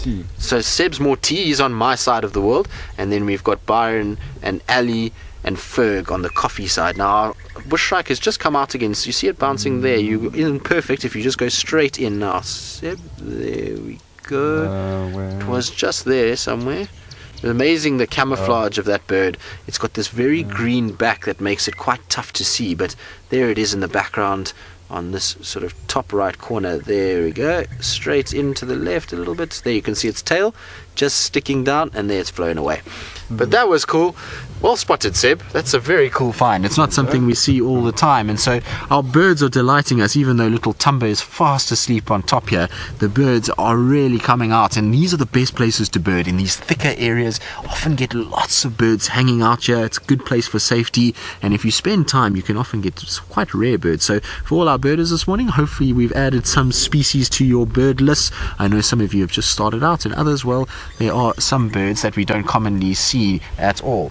tea. So Seb's more tea. He's on my side of the world, and then we've got Byron and Ali and Ferg on the coffee side. Now, Bushshrike has just come out again, so you see it bouncing there. You isn't perfect if you just go straight in now. Seb, there we go. It was just there somewhere. Amazing, the camouflage of that bird. It's got this very green back that makes it quite tough to see, but there it is in the background on this sort of top right corner. There we go, straight into the left a little bit. There you can see its tail just sticking down, and there it's flown away. But that was cool. Well spotted, Seb. That's a very cool find. It's not something we see all the time, and so our birds are delighting us. Even though little Tumber is fast asleep on top here, the birds are really coming out, and these are the best places to bird. In these thicker areas, often get lots of birds hanging out here. It's a good place for safety, and if you spend time, you can often get quite rare birds. So for all our birders this morning, hopefully we've added some species to your bird list. I know some of you have just started out, and others, well, there are some birds that we don't commonly see at all.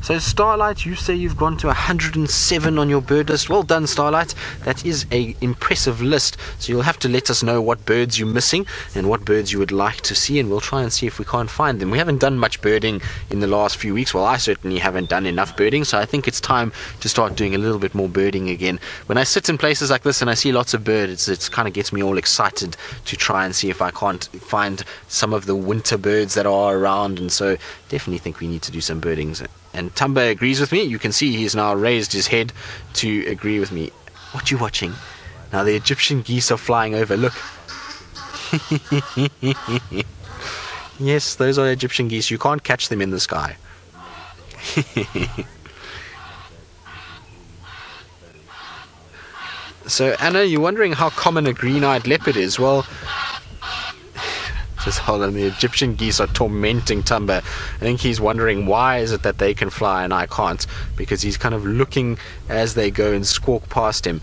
So Starlight, you say you've gone to 107 on your bird list. Well done, Starlight. That is an impressive list. So you'll have to let us know what birds you're missing and what birds you would like to see, and we'll try and see if we can't find them. We haven't done much birding in the last few weeks. Well, I certainly haven't done enough birding, so I think it's time to start doing a little bit more birding again. When I sit in places like this and I see lots of birds, it kind of gets me all excited to try and see if I can't find some of the winter birds that are around, and so definitely think we need to do some birding. And Tumber agrees with me. You can see he's now raised his head to agree with me. What you watching? Now the Egyptian geese are flying over. Look. Yes, those are Egyptian geese. You can't catch them in the sky. So Anna, you're wondering how common a green-eyed leopard is. Well, just hold on, the Egyptian geese are tormenting Tumber. I think he's wondering why is it that they can fly and I can't, because he's kind of looking as they go and squawk past him,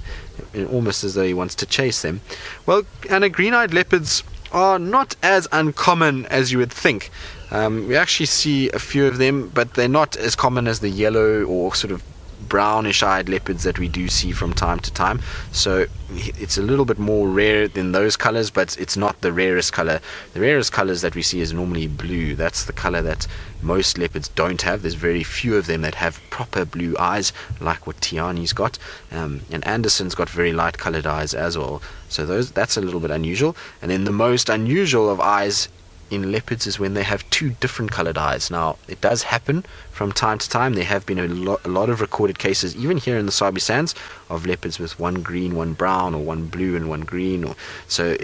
almost as though he wants to chase them. Well, and green-eyed leopards are not as uncommon as you would think. We actually see a few of them, but they're not as common as the yellow or sort of brownish-eyed leopards that we do see from time to time. So it's a little bit more rare than those colors, but it's not the rarest color. The rarest colors that we see is normally blue. That's the color that most leopards don't have. There's very few of them that have proper blue eyes, like what Tiani's got, and Anderson's got very light colored eyes as well. So that's a little bit unusual. And then the most unusual of eyes in leopards is when they have two different colored eyes. Now, it does happen from time to time. There have been a lot of recorded cases, even here in the Sabi Sands, of leopards with one green, one brown, or one blue and one green. So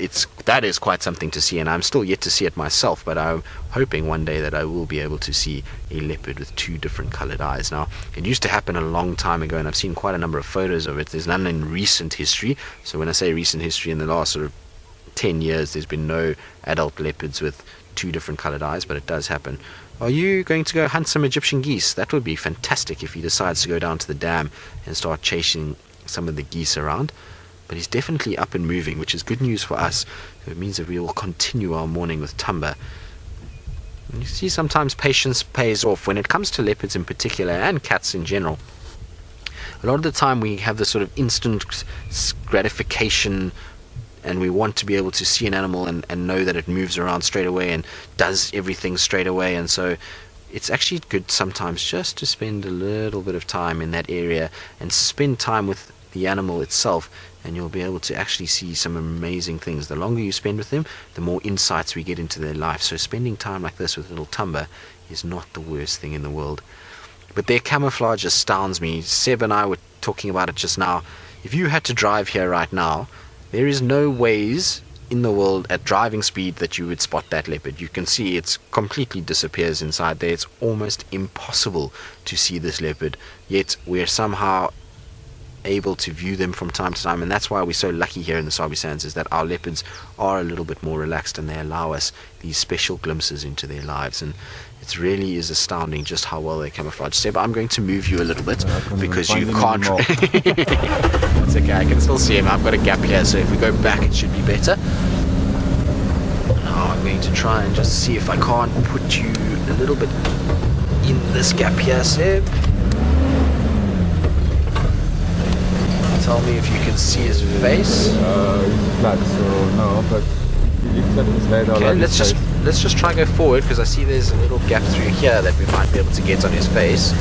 that is quite something to see, and I'm still yet to see it myself, but I'm hoping one day that I will be able to see a leopard with two different colored eyes. Now, it used to happen a long time ago, and I've seen quite a number of photos of it. There's none in recent history. So when I say recent history, in the last sort of 10 years, there's been no adult leopards with two different colored eyes, but it does happen. Are you going to go hunt some Egyptian geese? That would be fantastic if he decides to go down to the dam and start chasing some of the geese around. But he's definitely up and moving, which is good news for us. It means that we will continue our morning with Tumber. And you see, sometimes patience pays off when it comes to leopards in particular, and cats in general. A lot of the time we have this sort of instant gratification, and we want to be able to see an animal and know that it moves around straight away and does everything straight away. And so it's actually good sometimes just to spend a little bit of time in that area and spend time with the animal itself, and you'll be able to actually see some amazing things. The longer you spend with them, the more insights we get into their life. So spending time like this with little Tumber is not the worst thing in the world. But their camouflage astounds me. Seb and I were talking about it just now. If you had to drive here right now, there is no ways in the world at driving speed that you would spot that leopard. You can see it completely disappears inside there. It's almost impossible to see this leopard, yet we're somehow able to view them from time to time, and that's why we're so lucky here in the Sabi Sands, is that our leopards are a little bit more relaxed and they allow us these special glimpses into their lives. And it really is astounding just how well they camouflage. Seb, I'm going to move you a little bit because you can't. It's okay, I can still see him. I've got a gap here, so if we go back it should be better. Now I'm going to try and just see if I can't put you a little bit in this gap here, Seb. Tell me if you can see his face. It's flat, so no, but he lifted his head. Okay, let's just try go forward, because I see there's a little gap through here that we might be able to get on his face.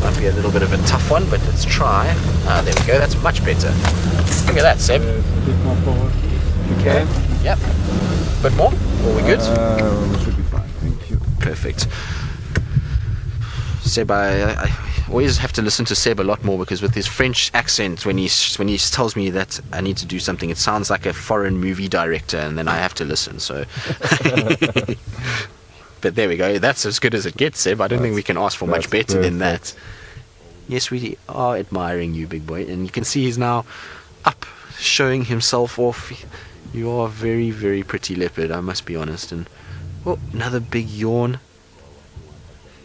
Might be a little bit of a tough one, but let's try. Ah, there we go. That's much better. Look at that, Seb. A bit more forward. Okay. Yep. Bit more? Are we good? We should be fine. Thank you. Perfect. Seb, I always have to listen to Seb a lot more, because with his French accent, when he tells me that I need to do something, it sounds like a foreign movie director, and then I have to listen. So, but there we go. That's as good as it gets, Seb. I don't think we can ask for much better than that. Yes, we are admiring you, big boy, and you can see he's now up, showing himself off. You are a very, very pretty leopard, I must be honest. And oh, another big yawn.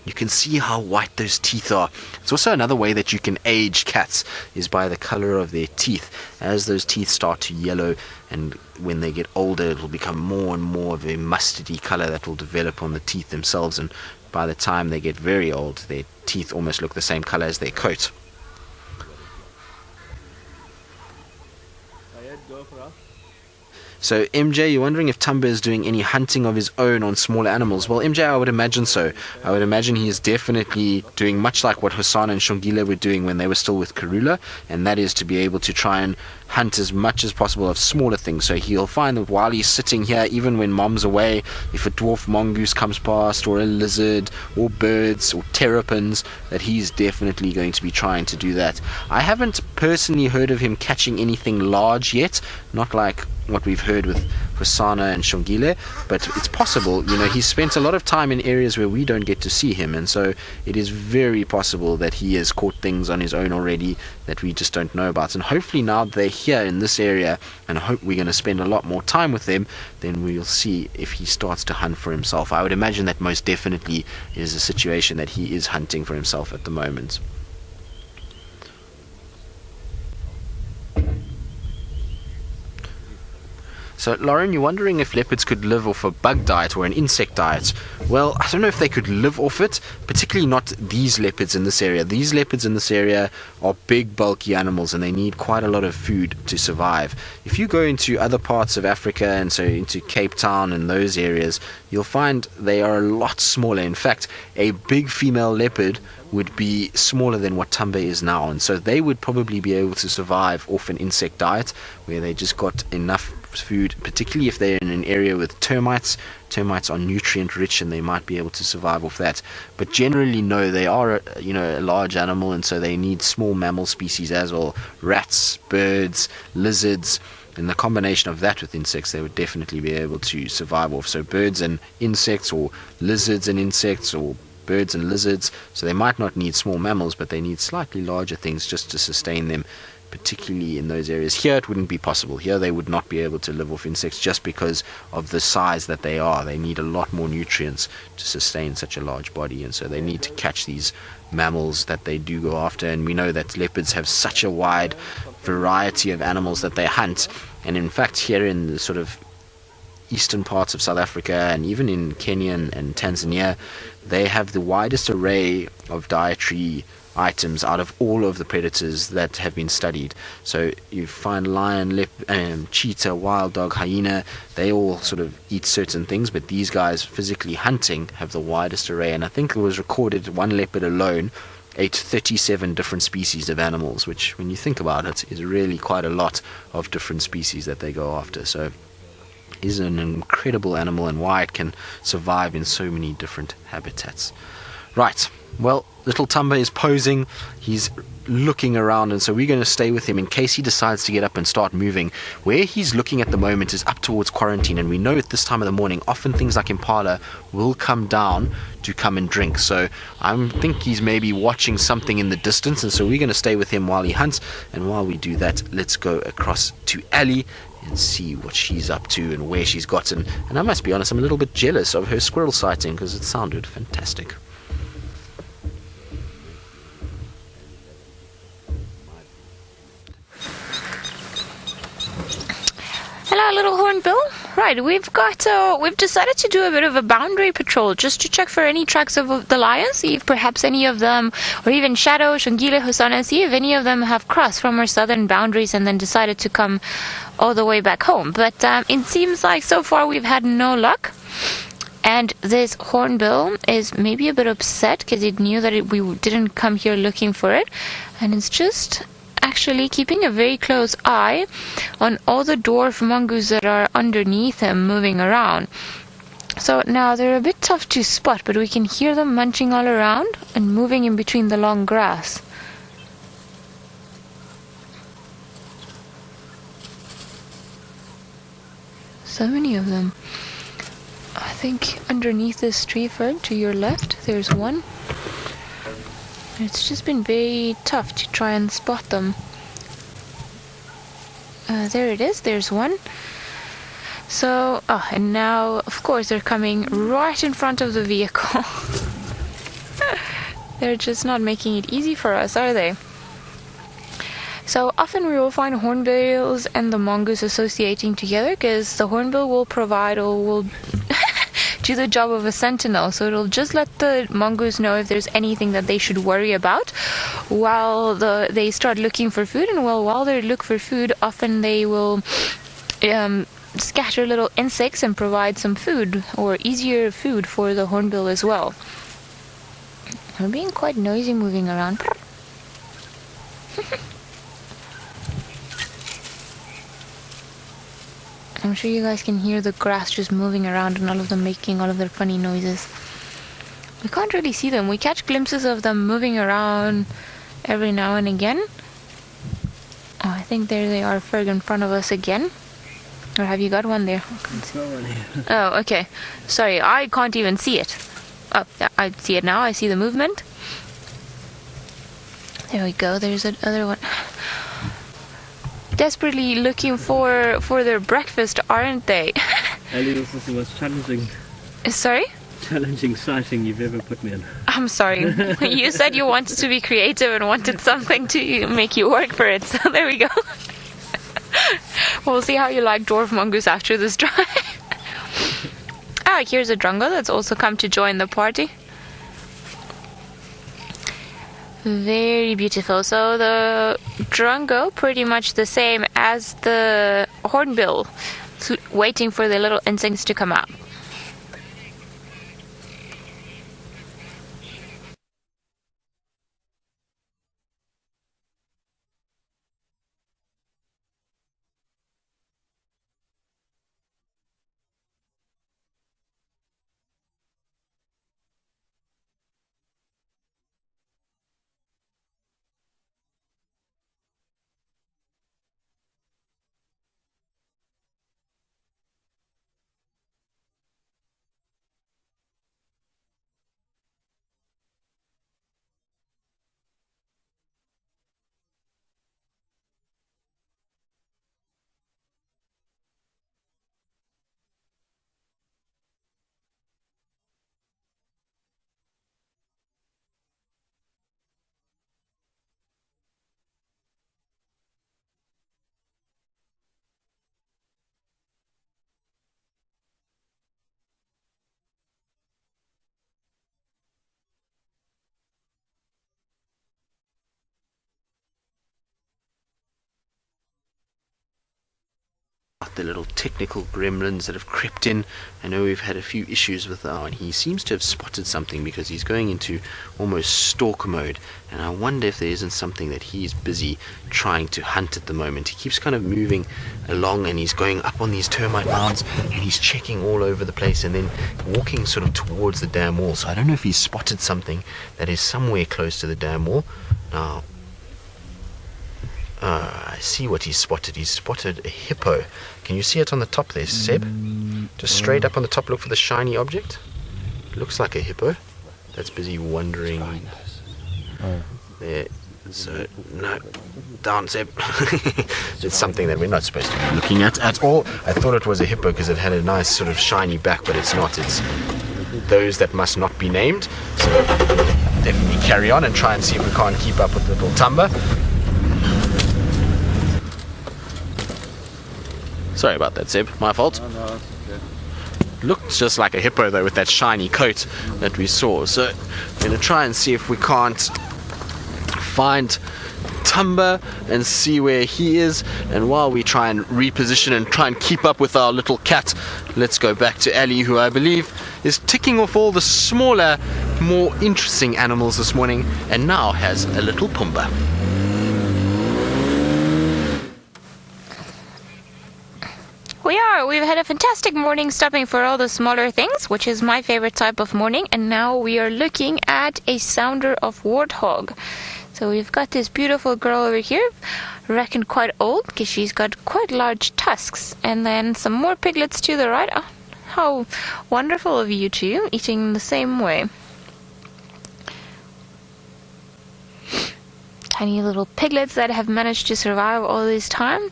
You can see how white those teeth are. It's also another way that you can age cats, is by the color of their teeth. As those teeth start to yellow, and when they get older, it will become more and more of a mustardy color that will develop on the teeth themselves, and by the time they get very old, their teeth almost look the same color as their coat. So MJ, you're wondering if Tumber is doing any hunting of his own on smaller animals. Well, MJ, I would imagine so. I would imagine he is definitely doing much like what Hosanna and Shongile were doing when they were still with Karula, and that is to be able to try and hunt as much as possible of smaller things. So he'll find that while he's sitting here, even when mom's away, if a dwarf mongoose comes past, or a lizard, or birds, or terrapins, that he's definitely going to be trying to do that. I haven't personally heard of him catching anything large yet, not like what we've heard with Hosanna and Shongile, but it's possible. You know, he's spent a lot of time in areas where we don't get to see him, and so it is very possible that he has caught things on his own already that we just don't know about. And hopefully now they're here in this area, and I hope we're going to spend a lot more time with them, then we'll see if he starts to hunt for himself. I would imagine that most definitely is a situation that he is hunting for himself at the moment. So, Lauren, you're wondering if leopards could live off a bug diet or an insect diet. Well, I don't know if they could live off it, particularly not these leopards in this area. These leopards in this area are big, bulky animals, and they need quite a lot of food to survive. If you go into other parts of Africa, and so into Cape Town and those areas, you'll find they are a lot smaller. In fact, a big female leopard would be smaller than what Tumber is now, and so they would probably be able to survive off an insect diet where they just got enough food, particularly if they're in an area with termites. Termites are nutrient rich, and they might be able to survive off that. But generally, no, they are a large animal, and so they need small mammal species as well: rats, birds, lizards, and the combination of that with insects they would definitely be able to survive off. So birds and insects, or lizards and insects, or birds and lizards. So they might not need small mammals, but they need slightly larger things just to sustain them, particularly in those areas. Here it wouldn't be possible. Here they would not be able to live off insects just because of the size that they are. They need a lot more nutrients to sustain such a large body, and so they need to catch these mammals that they do go after. And we know that leopards have such a wide variety of animals that they hunt, and in fact here in the sort of eastern parts of South Africa, and even in Kenya and Tanzania, they have the widest array of dietary items out of all of the predators that have been studied. So you find lion, cheetah, wild dog, hyena, they all sort of eat certain things, but these guys physically hunting have the widest array. And I think it was recorded one leopard alone ate 37 different species of animals, which when you think about it is really quite a lot of different species that they go after. So is an incredible animal, and why it can survive in so many different habitats. Right, well, little Thamba is posing, he's looking around, and so we're going to stay with him in case he decides to get up and start moving. Where he's looking at the moment is up towards quarantine, and we know at this time of the morning often things like impala will come down to come and drink. So I think he's maybe watching something in the distance, and so we're going to stay with him while he hunts. And while we do that, let's go across to Ali and see what she's up to and where she's gotten. And I must be honest, I'm a little bit jealous of her squirrel sighting because it sounded fantastic. Hello, little hornbill. Right, we've decided to do a bit of a boundary patrol just to check for any tracks of the lions, see if perhaps any of them, or even Shadow, Shangile, Hosanna, see if any of them have crossed from our southern boundaries and then decided to come all the way back home. But it seems like so far we've had no luck. And this hornbill is maybe a bit upset because it knew that we didn't come here looking for it. And it's just actually keeping a very close eye on all the dwarf mongooses that are underneath him moving around. So now they're a bit tough to spot, but we can hear them munching all around and moving in between the long grass. So many of them. I think underneath this tree, Ferd, to your left, there's one. It's just been very tough to try and spot them. There it is, there's one. So, and now, of course, they're coming right in front of the vehicle. They're just not making it easy for us, are they? So often we will find hornbills and the mongoose associating together because the hornbill will provide or will do the job of a sentinel, so it'll just let the mongoose know if there's anything that they should worry about while they start looking for food. And while they look for food, often they will scatter little insects and provide some food, or easier food, for the hornbill as well. They're being quite noisy moving around. I'm sure you guys can hear the grass just moving around and all of them making all of their funny noises. We can't really see them. We catch glimpses of them moving around every now and again. Oh, I think there they are, Ferg, in front of us again. Or have you got one there? Oh, okay. Sorry, I can't even see it. Oh, yeah, I see it now. I see the movement. There we go. There's another one. Desperately looking for their breakfast, aren't they? Ellie, this is the most challenging Sorry? challenging sighting you've ever put me in. I'm sorry. You said you wanted to be creative and wanted something to make you work for it, so there we go. We'll see how you like Dwarf Mongoose after this drive. Here's a drongo that's also come to join the party. Very beautiful. So the drongo, pretty much the same as the hornbill, waiting for the little insects to come out. The little technical gremlins that have crept in. I know we've had a few issues with and he seems to have spotted something because he's going into almost stalk mode, and I wonder if there isn't something that he's busy trying to hunt at the moment. He keeps kind of moving along and he's going up on these termite mounds and he's checking all over the place and then walking sort of towards the dam wall. So I don't know if he's spotted something that is somewhere close to the dam wall. Now I see what he's spotted. He's spotted a hippo. Can you see it on the top there, Seb? Just straight up on the top, look for the shiny object. Looks like a hippo that's busy wandering there. So, no, down, Seb. It's something that we're not supposed to be looking at all. I thought it was a hippo because it had a nice sort of shiny back, but it's not. It's those that must not be named. So definitely carry on and try and see if we can't keep up with little Tumber. Sorry about that, Seb. My fault. Oh, no, it's okay. Looked just like a hippo though, with that shiny coat that we saw. So we're going to try and see if we can't find Tumber and see where he is. And while we try and reposition and try and keep up with our little cat, let's go back to Ali, who I believe is ticking off all the smaller, more interesting animals this morning, and now has a little Pumba. We've had a fantastic morning stopping for all the smaller things, which is my favorite type of morning, and now we are looking at a sounder of Warthog. So we've got this beautiful girl over here, reckoned quite old because she's got quite large tusks, and then some more piglets to the right. Oh, how wonderful of you two, eating the same way. Tiny little piglets that have managed to survive all this time.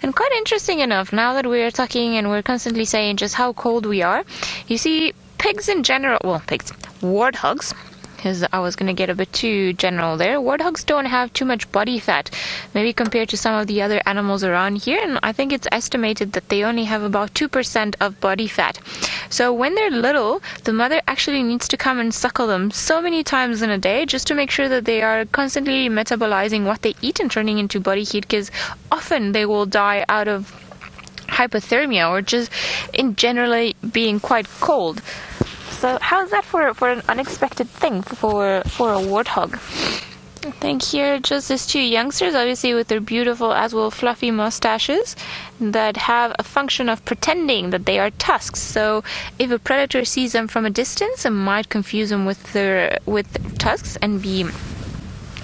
And quite interesting enough, now that we're talking and we're constantly saying just how cold we are, you see pigs in general, well, pigs, warthogs, because I was going to get a bit too general there. Warthogs don't have too much body fat, maybe compared to some of the other animals around here, and I think it's estimated that they only have about 2% of body fat. So when they're little, the mother actually needs to come and suckle them so many times in a day just to make sure that they are constantly metabolizing what they eat and turning into body heat, because often they will die out of hypothermia or just in generally being quite cold. So how's that for an unexpected thing for a warthog? I think here just these two youngsters, obviously with their beautiful as well fluffy mustaches that have a function of pretending that they are tusks. So if a predator sees them from a distance, it might confuse them with tusks and be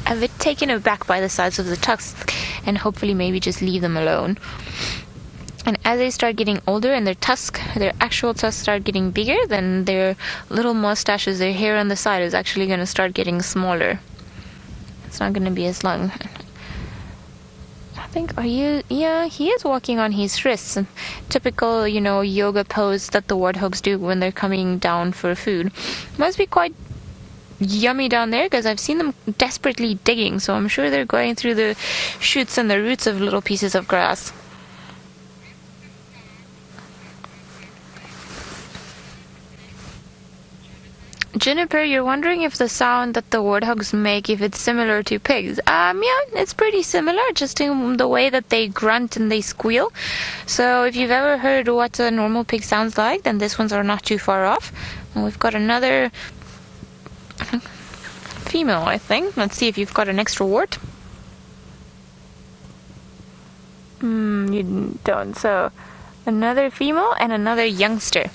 a bit taken aback by the size of the tusks, and hopefully maybe just leave them alone. And as they start getting older and their actual tusks start getting bigger, then their little mustaches, their hair on the side is actually going to start getting smaller. It's not going to be as long. I think, yeah, he is walking on his wrists. Typical, yoga pose that the warthogs do when they're coming down for food. Must be quite yummy down there, because I've seen them desperately digging, so I'm sure they're going through the shoots and the roots of little pieces of grass. Juniper, you're wondering if the sound that the warthogs make, if it's similar to pigs. Yeah, it's pretty similar, just in the way that they grunt and they squeal. So if you've ever heard what a normal pig sounds like, then this ones are not too far off. And we've got another female, I think. Let's see if you've got an extra wart. You don't. So another female and another youngster.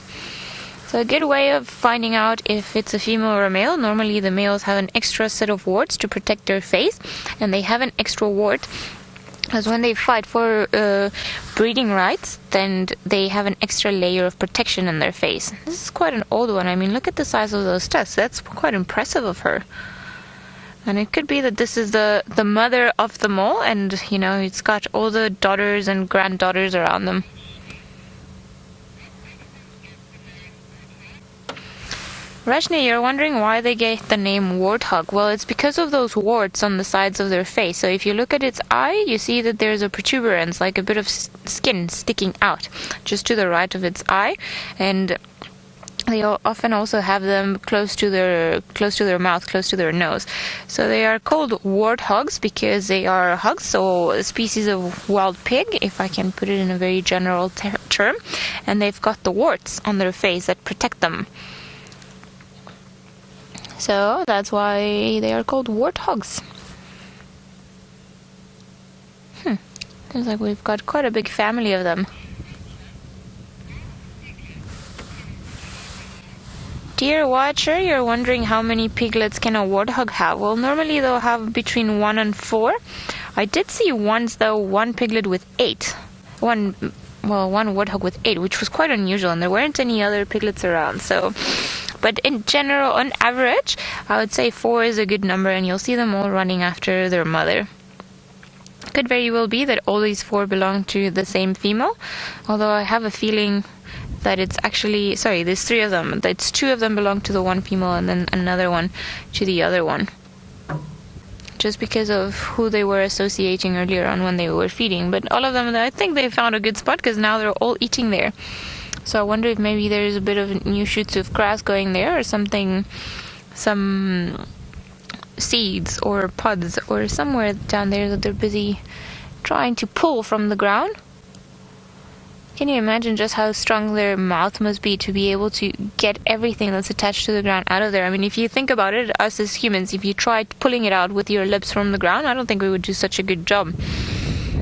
So a good way of finding out if it's a female or a male, normally the males have an extra set of warts to protect their face, and they have an extra wart because when they fight for breeding rights, then they have an extra layer of protection in their face. This is quite an old one. I mean, look at the size of those tusks. That's quite impressive of her. And it could be that this is the mother of them all, and, it's got all the daughters and granddaughters around them. Rajni, you're wondering why they get the name warthog. Well, it's because of those warts on the sides of their face. So if you look at its eye, you see that there's a protuberance, like a bit of skin sticking out just to the right of its eye. And they often also have them close to their mouth, close to their nose. So they are called warthogs because they are hogs, so a species of wild pig, if I can put it in a very general term. And they've got the warts on their face that protect them. So that's why they are called warthogs. Seems like we've got quite a big family of them. Dear watcher, you're wondering how many piglets can a warthog have? Well, normally they'll have between 1 and 4. I did see once, though, one piglet with 8. One warthog with 8, which was quite unusual, and there weren't any other piglets around, so... But in general, on average, I would say 4 is a good number, and you'll see them all running after their mother. Could very well be that all these 4 belong to the same female, although I have a feeling that it's actually... Sorry, there's 3 of them. It's 2 of them belong to the one female and then another one to the other one. just because of who they were associating earlier on when they were feeding. But all of them, I think they found a good spot because now they're all eating there. So I wonder if maybe there's a bit of new shoots of grass going there or something, some seeds or pods or somewhere down there that they're busy trying to pull from the ground. Can you imagine just how strong their mouth must be to be able to get everything that's attached to the ground out of there? I mean, if you think about it, us as humans, if you tried pulling it out with your lips from the ground, I don't think we would do such a good job.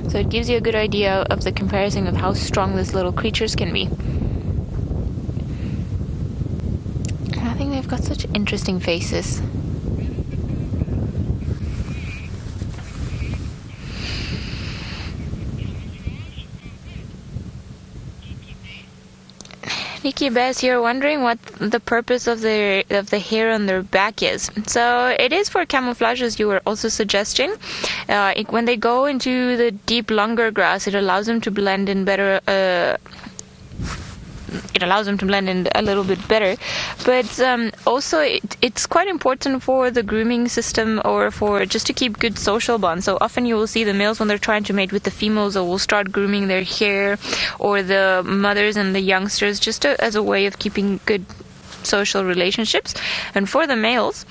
So it gives you a good idea of the comparison of how strong these little creatures can be. And I think they've got such interesting faces. Nikki Bears here wondering what the purpose of the hair on their back is. So it is for camouflage, as you were also suggesting. When they go into the deep, longer grass, it allows them to blend in better. It allows them to blend in a little bit better, but also it's quite important for the grooming system, or for just to keep good social bonds. So often you will see the males, when they're trying to mate with the females, will start grooming their hair, or the mothers and the youngsters, just as a way of keeping good social relationships. And for the males,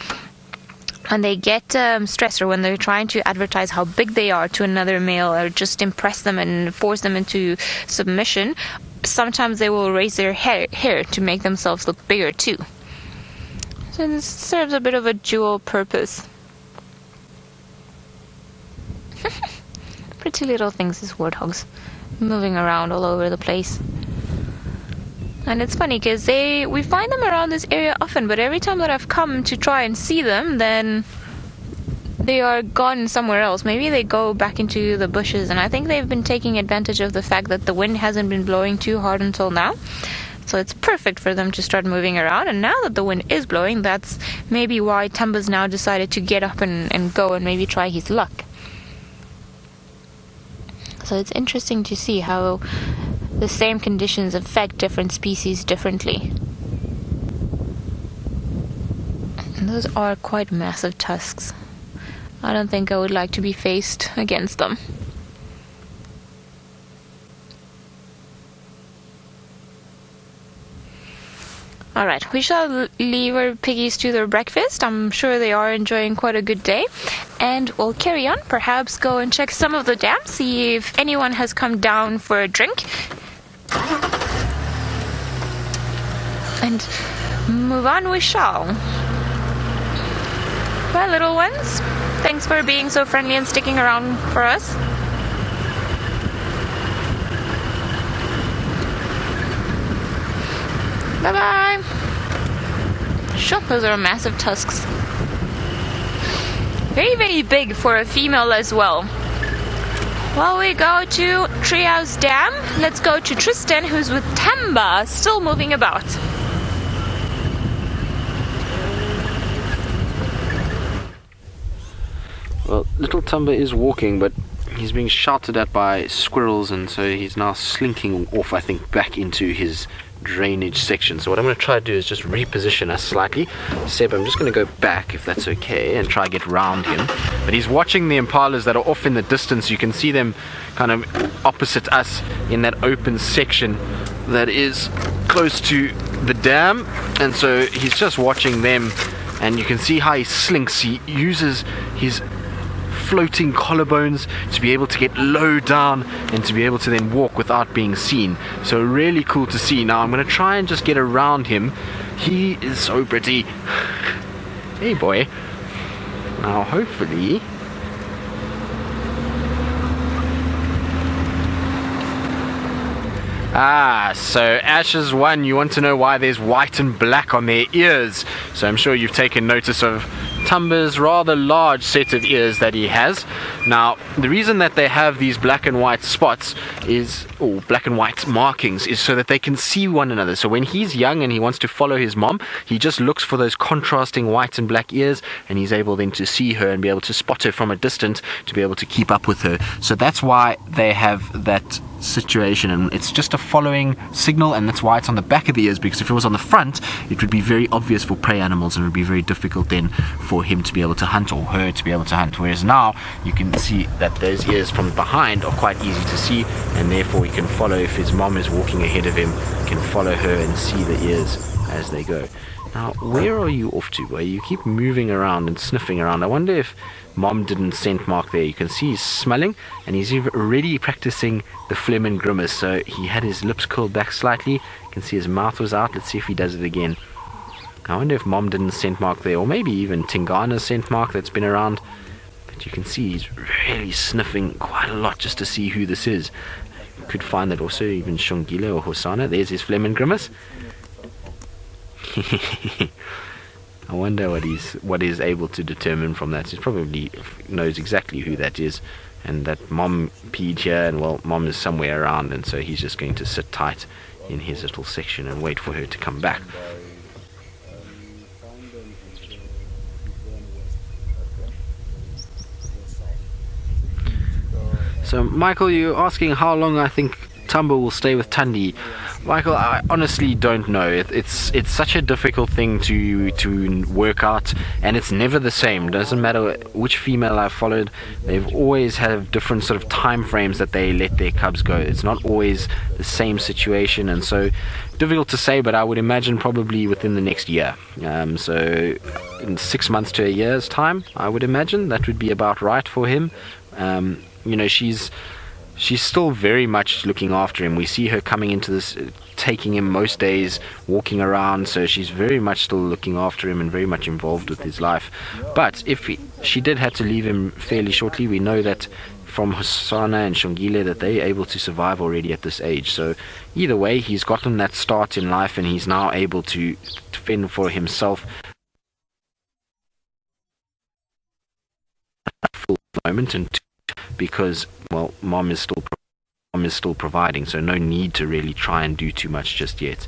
when they get stressed, or when they're trying to advertise how big they are to another male, or just impress them and force them into submission, sometimes they will raise their hair to make themselves look bigger too. So this serves a bit of a dual purpose. Pretty little things, these warthogs, moving around all over the place. And it's funny because we find them around this area often, but every time that I've come to try and see them, then they are gone somewhere else. Maybe they go back into the bushes, and I think they've been taking advantage of the fact that the wind hasn't been blowing too hard until now. So it's perfect for them to start moving around, and now that the wind is blowing, that's maybe why Thumba's now decided to get up and go and maybe try his luck. So it's interesting to see how the same conditions affect different species differently. And those are quite massive tusks. I don't think I would like to be faced against them. Alright, we shall leave our piggies to their breakfast. I'm sure they are enjoying quite a good day. And we'll carry on, perhaps go and check some of the dams, see if anyone has come down for a drink. And move on we shall. Well, little ones, thanks for being so friendly and sticking around for us. Bye-bye. Sure, those are massive tusks. Very, very big for a female as well. While we go to Treehouse Dam, let's go to Tristan, who's with Thamba, still moving about. Well, little Tumber is walking, but he's being shouted at by squirrels, and so he's now slinking off, I think, back into his drainage section. So what I'm going to try to do is just reposition us slightly. Seb, I'm just going to go back, if that's okay, and try to get round him. But he's watching the impalas that are off in the distance. You can see them kind of opposite us in that open section that is close to the dam, and so he's just watching them, and you can see how he slinks. He uses his floating collarbones to be able to get low down and to be able to then walk without being seen. So really cool to see. Now I'm going to try and just get around him. He is so pretty. Hey boy. Now hopefully so Ashes 1, you want to know why there's white and black on their ears. So I'm sure you've taken notice of Thumba's rather large set of ears that he has. Now, the reason that they have these black and white spots is, or black and white markings, is so that they can see one another. So when he's young and he wants to follow his mom, he just looks for those contrasting white and black ears, and he's able then to see her and be able to spot her from a distance to be able to keep up with her. So that's why they have that situation, and it's just a following signal, and that's why it's on the back of the ears, because if it was on the front it would be very obvious for prey animals and it would be very difficult then for him to be able to hunt, or her to be able to hunt, whereas now you can see that those ears from behind are quite easy to see, and therefore he can follow. If his mom is walking ahead of him, he can follow her and see the ears as they go. Now, where are you off to? Well, you keep moving around and sniffing around. I wonder if Mom didn't scent mark there. You can see he's smelling, and he's already practicing the phlegm and grimace. So he had his lips curled back slightly. You can see his mouth was out. Let's see if he does it again. I wonder if Mom didn't scent mark there, or maybe even Tingana's scent mark that's been around. But you can see he's really sniffing quite a lot just to see who this is. You could find that also even Shongile or Hosana. There's his phlegm and grimace. I wonder what he's able to determine from that. He probably knows exactly who that is, and that Mom peed here, and well, Mom is somewhere around, and so he's just going to sit tight in his little section and wait for her to come back. So Michael, you're asking how long I think Thamba will stay with Thandi. Michael, I honestly don't know. It's such a difficult thing to work out, and it's never the same. Doesn't matter which female I've followed, they've always have different sort of time frames that they let their cubs go. It's not always the same situation, and so difficult to say, but I would imagine probably within the next year. So in 6 months to a year's time, I would imagine that would be about right for him. You know, she's still very much looking after him. We see her coming into this, taking him most days, walking around, so she's very much still looking after him and very much involved with his life. But if she did have to leave him fairly shortly, we know that from Hosana and Shongile that they're able to survive already at this age. So either way, he's gotten that start in life, and he's now able to fend for himself at a full moment, and because, well, mom is still providing, so no need to really try and do too much just yet.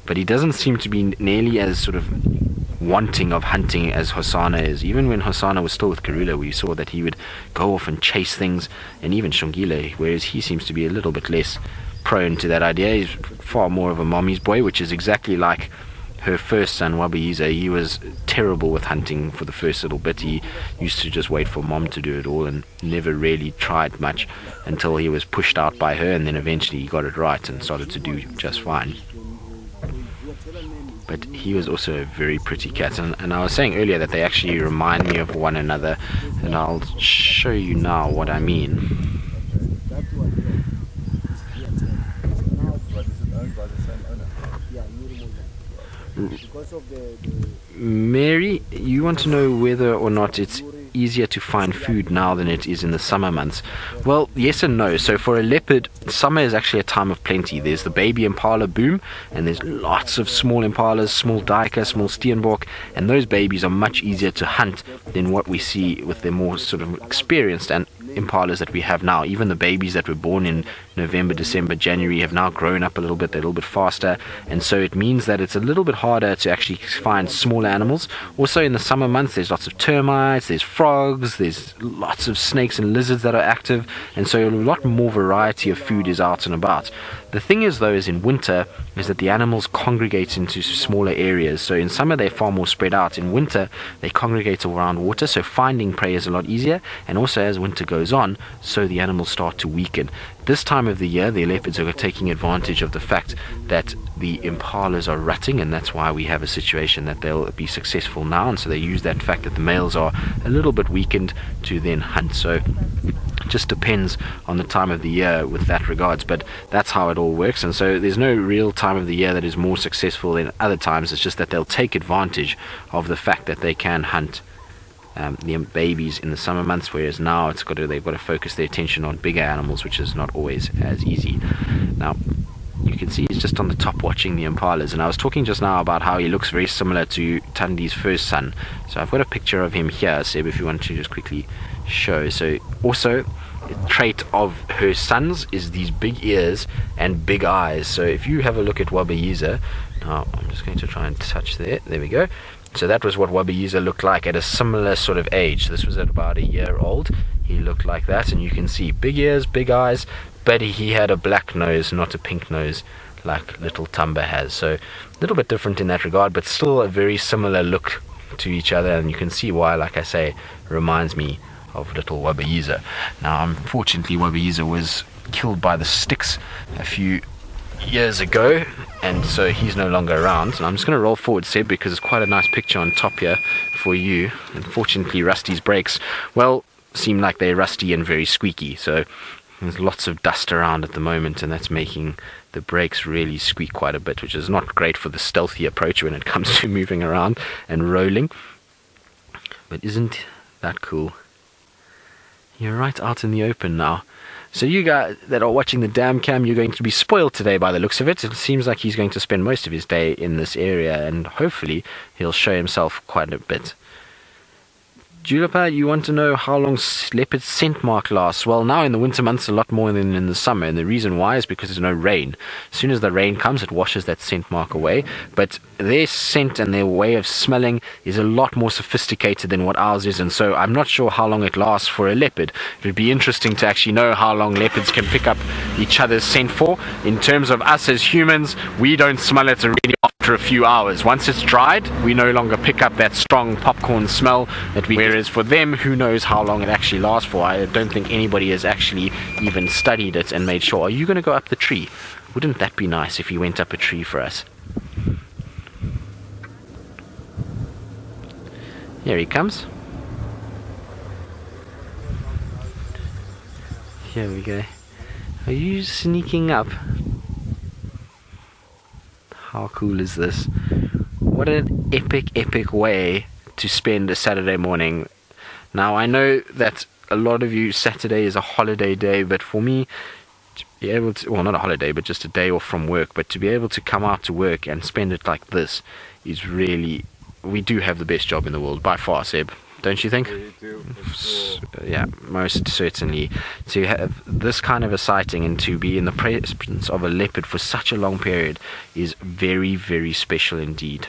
But he doesn't seem to be nearly as sort of wanting of hunting as Hosana is. Even when Hosana was still with Kruger, we saw that he would go off and chase things, and even Shongile, whereas he seems to be a little bit less prone to that idea. He's far more of a mommy's boy, which is exactly like her first son, Wabiyiza. He was terrible with hunting for the first little bit. He used to just wait for mom to do it all and never really tried much until he was pushed out by her, and then eventually he got it right and started to do just fine. But he was also a very pretty cat, and I was saying earlier that they actually remind me of one another, and I'll show you now what I mean. Mary, you want to know whether or not it's easier to find food now than it is in the summer months? Well, yes and no. So for a leopard, summer is actually a time of plenty. There's the baby impala boom, and there's lots of small impalas, small duiker, small steenbok, and those babies are much easier to hunt than what we see with the more sort of experienced and impalas that we have now. Even the babies that were born in November, December, January have now grown up a little bit. They're a little bit faster, and so it means that it's a little bit harder to actually find small animals. Also in the summer months, there's lots of termites, there's frogs, there's lots of snakes and lizards that are active, and so a lot more variety of food is out and about. The thing is, though, is in winter is that the animals congregate into smaller areas. So in summer they're far more spread out. In winter they congregate around water, so finding prey is a lot easier, and also as winter goes on, so the animals start to weaken. This time of the year, the leopards are taking advantage of the fact that the impalas are rutting, and that's why we have a situation that they'll be successful now, and so they use that fact that the males are a little bit weakened to then hunt. So it just depends on the time of the year with that regards, but that's how it all works. And so there's no real time of the year that is more successful than other times. It's just that they'll take advantage of the fact that they can hunt the babies in the summer months, whereas now they've got to focus their attention on bigger animals, which is not always as easy. Now you can see he's just on the top watching the impalas, and I was talking just now about how he looks very similar to Thandi's first son. So I've got a picture of him here, Seb, if you want to just quickly show. So also a trait of her sons is these big ears and big eyes. So if you have a look at Wabiyiza, now I'm just going to try and touch there we go. So that was what Wabiyiza looked like at a similar sort of age. This was at about a year old. He looked like that, and you can see big ears, big eyes, but he had a black nose, not a pink nose like little Tumber has. So a little bit different in that regard, but still a very similar look to each other, and you can see why, like I say, reminds me of little Wabayisa. Now, unfortunately, Wabayisa was killed by the sticks a few years ago, and so he's no longer around. And I'm just going to roll forward, Seb, because it's quite a nice picture on top here for you. Unfortunately, Rusty's brakes, well, seem like they're rusty and very squeaky, so there's lots of dust around at the moment, and that's making the brakes really squeak quite a bit, which is not great for the stealthy approach when it comes to moving around and rolling. But isn't that cool? You're right out in the open now. So you guys that are watching the dam cam, you're going to be spoiled today by the looks of it. It seems like he's going to spend most of his day in this area, and hopefully he'll show himself quite a bit. Juniper, you want to know how long leopard's scent mark lasts? Well, now in the winter months a lot more than in the summer, and the reason why is because there's no rain. As soon as the rain comes, it washes that scent mark away, but their scent and their way of smelling is a lot more sophisticated than what ours is, and so I'm not sure how long it lasts for a leopard. It would be interesting to actually know how long leopards can pick up each other's scent for. In terms of us as humans, we don't smell it really after a few hours. Once it's dried, we no longer pick up that strong popcorn smell that we, whereas for them, who knows how long it actually lasts for. I don't think anybody has actually even studied it and made sure. Are you going to go up the tree? Wouldn't that be nice if you went up a tree for us? Here he comes. Here we go. Are you sneaking up? How cool is this? What an epic way to spend a Saturday morning. Now, I know that a lot of you, Saturday is a holiday day, but for me, to be able to, well, not a holiday, but just a day off from work, but to be able to come out to work and spend it like this is really, we do have the best job in the world, by far, Seb. Don't you think? Yeah, most certainly. To have this kind of a sighting and to be in the presence of a leopard for such a long period is very, very special indeed.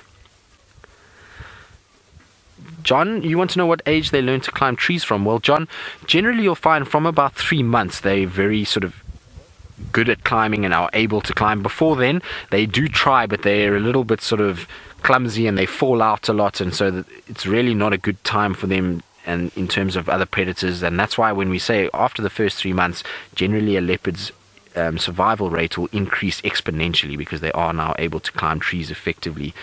John, you want to know what age they learn to climb trees from? Well, John, generally you'll find from about 3 months they're very sort of good at climbing and are able to climb. Before then, they do try, but they're a little bit sort of clumsy and they fall out a lot, and so it's really not a good time for them and in terms of other predators. And that's why when we say after the first 3 months, generally a leopard's survival rate will increase exponentially because they are now able to climb trees effectively.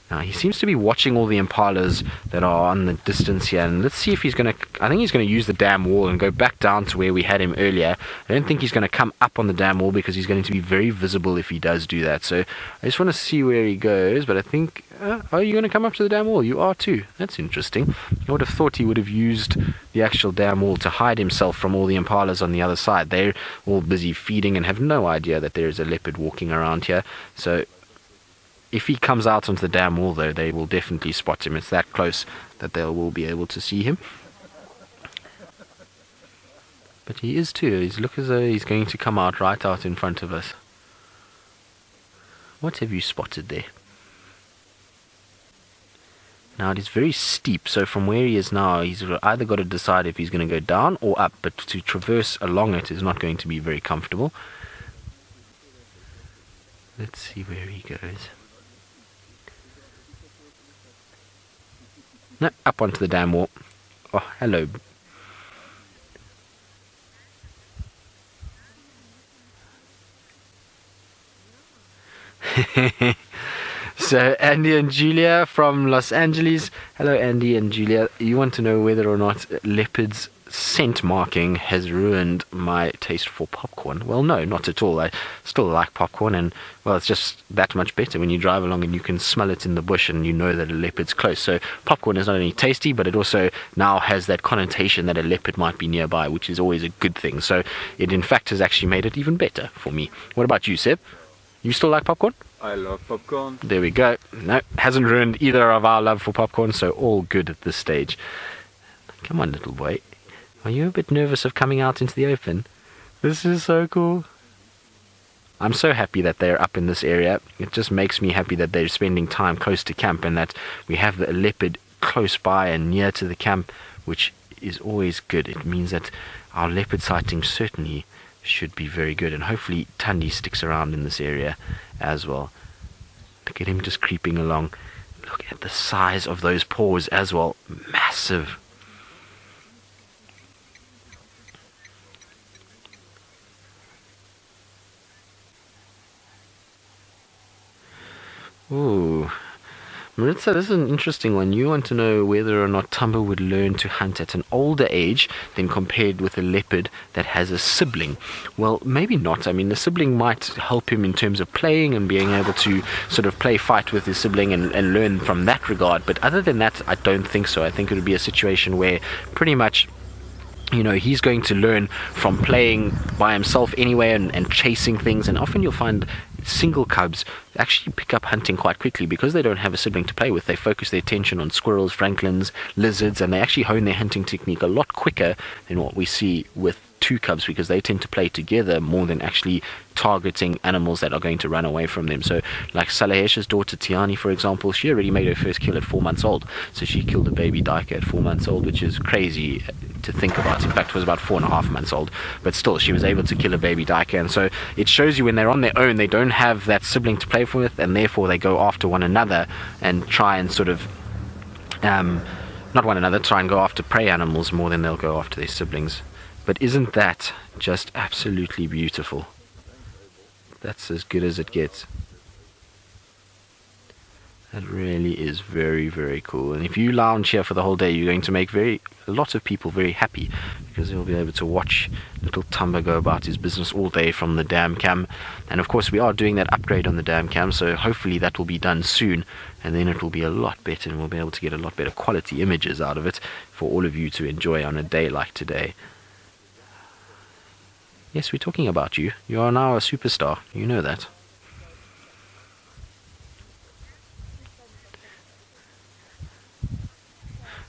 Now, he seems to be watching all the impalas that are on the distance here, and let's see if he's going to, I think he's going to use the dam wall and go back down to where we had him earlier. I don't think he's going to come up on the dam wall because he's going to be very visible if he does do that. So I just want to see where he goes, but I think, are you going to come up to the dam wall? You are too. That's interesting. I would have thought he would have used the actual dam wall to hide himself from all the impalas on the other side. They're all busy feeding and have no idea that there is a leopard walking around here. So if he comes out onto the dam wall, though, they will definitely spot him. It's that close that they will be able to see him. But he is too. He's look as though he's going to come out right out in front of us. What have you spotted there? Now, it is very steep, so from where he is now, he's either got to decide if he's going to go down or up, but to traverse along it is not going to be very comfortable. Let's see where he goes. No, up onto the dam wall. Oh, hello. So Andy and Julia from Los Angeles. Hello Andy and Julia. You want to know whether or not leopards scent marking has ruined my taste for popcorn? Well, no, not at all. I still like popcorn, and well, it's just that much better when you drive along and you can smell it in the bush and you know that a leopard's close. So popcorn is not only tasty, but it also now has that connotation that a leopard might be nearby, which is always a good thing. So it in fact has actually made it even better for me. What about you, Seb? You still like popcorn? I love popcorn. There we go. No, hasn't ruined either of our love for popcorn, so all good at this stage. Come on, little boy. Are you a bit nervous of coming out into the open? This is so cool. I'm so happy that they're up in this area. It just makes me happy that they're spending time close to camp and that we have the leopard close by and near to the camp, which is always good. It means that our leopard sighting certainly should be very good. And hopefully Tandy sticks around in this area as well. Look at him just creeping along. Look at the size of those paws as well. Massive. Ooh. Maritza, this is an interesting one. You want to know whether or not Tumber would learn to hunt at an older age than compared with a leopard that has a sibling. Well, maybe not. I mean, the sibling might help him in terms of playing and being able to sort of play fight with his sibling and learn from that regard. But other than that, I don't think so. I think it would be a situation where pretty much, you know, he's going to learn from playing by himself anyway and chasing things. And often you'll find single cubs actually pick up hunting quite quickly because they don't have a sibling to play with. They focus their attention on squirrels, francolins, lizards, and they actually hone their hunting technique a lot quicker than what we see with two cubs, because they tend to play together more than actually targeting animals that are going to run away from them. So like Salahesh's daughter Tiani, for example, she already made her first kill at 4 months old. So she killed a baby Daika at 4 months old, which is crazy to think about. In fact, it was about 4.5 months old, but still she was able to kill a baby Daika. And so it shows you when they're on their own, they don't have that sibling to play with, and therefore they go after one another and try and sort of not one another, try and go after prey animals more than they'll go after their siblings. But isn't that just absolutely beautiful? That's as good as it gets. That really is very, very cool. And if you lounge here for the whole day, you're going to make a lot of people very happy, because they'll be able to watch little Tumber go about his business all day from the dam cam. And of course we are doing that upgrade on the dam cam, so hopefully that will be done soon, and then it will be a lot better and we'll be able to get a lot better quality images out of it for all of you to enjoy on a day like today. Yes, we're talking about you. You are now a superstar. You know that.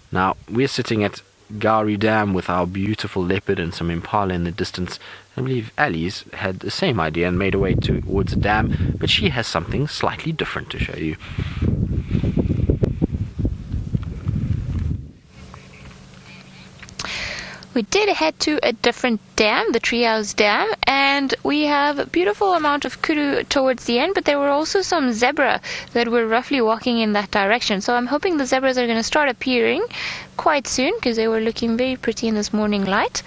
Now, we're sitting at Gari Dam with our beautiful leopard and some impala in the distance. I believe Ali's had the same idea and made her way towards the dam, but she has something slightly different to show you. We did head to a different dam, the Treehouse Dam, and we have a beautiful amount of kudu towards the end, but there were also some zebra that were roughly walking in that direction. So I'm hoping the zebras are going to start appearing quite soon, because they were looking very pretty in this morning light.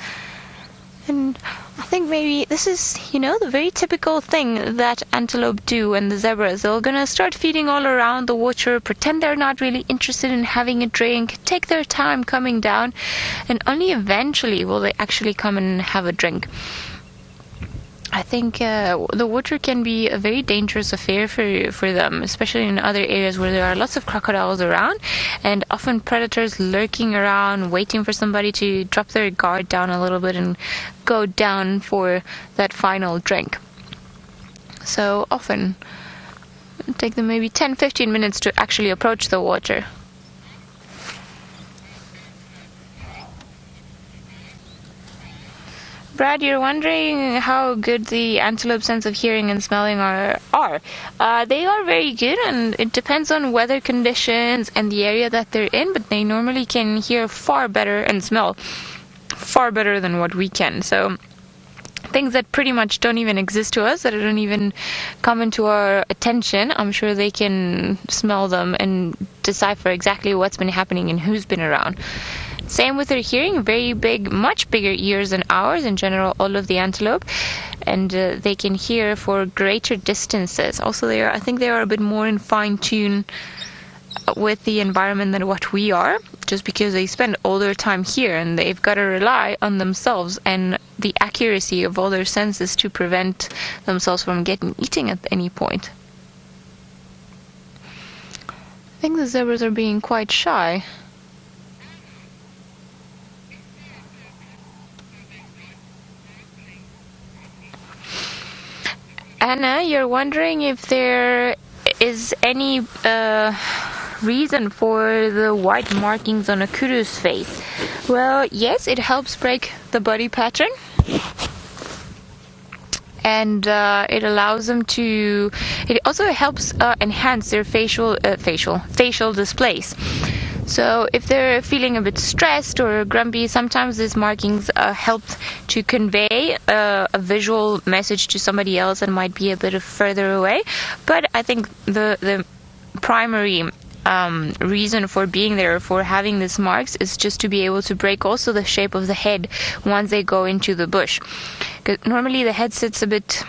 And I think maybe this is, the very typical thing that antelope do, and the zebras. They're going to start feeding all around the water, pretend they're not really interested in having a drink, take their time coming down, and only eventually will they actually come and have a drink. I think the water can be a very dangerous affair for them, especially in other areas where there are lots of crocodiles around, and often predators lurking around, waiting for somebody to drop their guard down a little bit and go down for that final drink. So often it take them maybe 10-15 minutes to actually approach the water. Brad, you're wondering how good the antelope's sense of hearing and smelling are. They are very good, and it depends on weather conditions and the area that they're in, but they normally can hear far better and smell far better than what we can. So things that pretty much don't even exist to us, that don't even come into our attention, I'm sure they can smell them and decipher exactly what's been happening and who's been around. Same with their hearing, very big, much bigger ears than ours in general, all of the antelope, and they can hear for greater distances. Also, I think they are a bit more in fine tune with the environment than what we are, just because they spend all their time here and they've got to rely on themselves and the accuracy of all their senses to prevent themselves from getting eaten at any point. I think the zebras are being quite shy. Anna, you're wondering if there is any reason for the white markings on a kudu's face. Well, yes, it helps break the body pattern, and it allows them to. It also helps enhance their facial displays. So if they're feeling a bit stressed or grumpy, sometimes these markings help to convey a visual message to somebody else that might be a bit further away. But I think the primary reason for being there, for having these marks, is just to be able to break also the shape of the head once they go into the bush. 'Cause normally the head sits a bit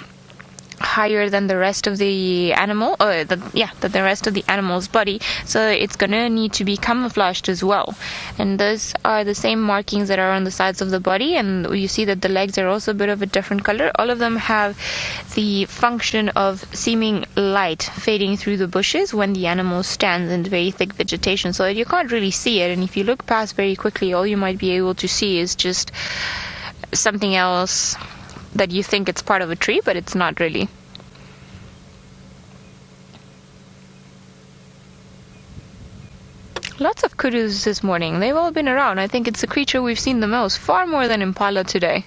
higher than the rest of the animal, than the rest of the animal's body, so it's gonna need to be camouflaged as well. And those are the same markings that are on the sides of the body, and you see that the legs are also a bit of a different color. All of them have the function of seeming light fading through the bushes when the animal stands in very thick vegetation, so that you can't really see it, and if you look past very quickly, all you might be able to see is just something else that you think it's part of a tree, but it's not really. Lots of kudus this morning. They've all been around. I think it's the creature we've seen the most, far more than impala today,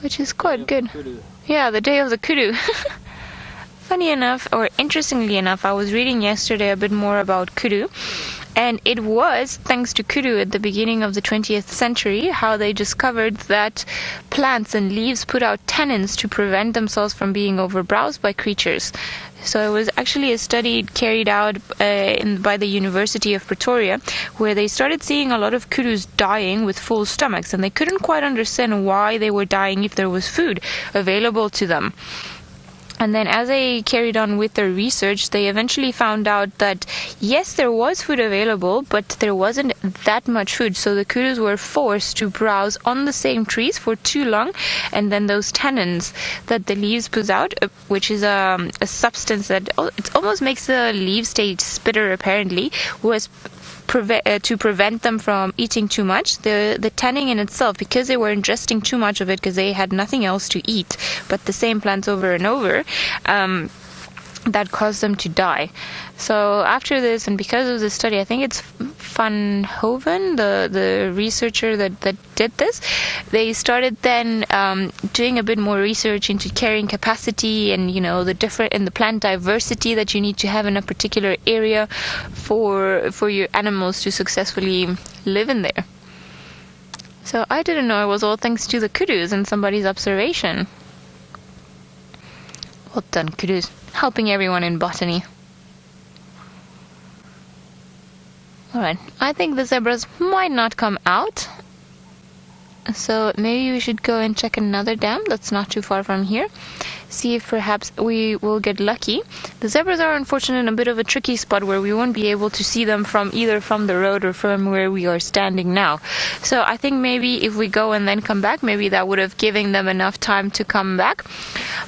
which is quite good. Yeah, the day of the kudu. Funny enough, or interestingly enough, I was reading yesterday a bit more about kudu. And it was thanks to Kudu at the beginning of the 20th century how they discovered that plants and leaves put out tannins to prevent themselves from being overbrowsed by creatures. So it was actually a study carried out by the University of Pretoria, where they started seeing a lot of kudus dying with full stomachs, and they couldn't quite understand why they were dying if there was food available to them. And then as they carried on with their research, they eventually found out that, yes, there was food available, but there wasn't that much food. So the kudus were forced to browse on the same trees for too long. And then those tannins that the leaves put out, which is a substance that it almost makes the leaves taste bitter, apparently, was to prevent them from eating too much. The tanning in itself, because they were ingesting too much of it because they had nothing else to eat but the same plants over and over, that caused them to die. So after this, and because of this study, I think it's Van Hoven, the researcher that did this, they started then doing a bit more research into carrying capacity and, the plant diversity that you need to have in a particular area for your animals to successfully live in there. So I didn't know it was all thanks to the kudus and somebody's observation. Well done, kudus. Helping everyone in botany. Alright, I think the zebras might not come out. So maybe we should go and check another dam that's not too far from here. See if perhaps we will get lucky. The zebras are unfortunately in a bit of a tricky spot where we won't be able to see them from either from the road or from where we are standing now. So I think maybe if we go and then come back, maybe that would have given them enough time to come back.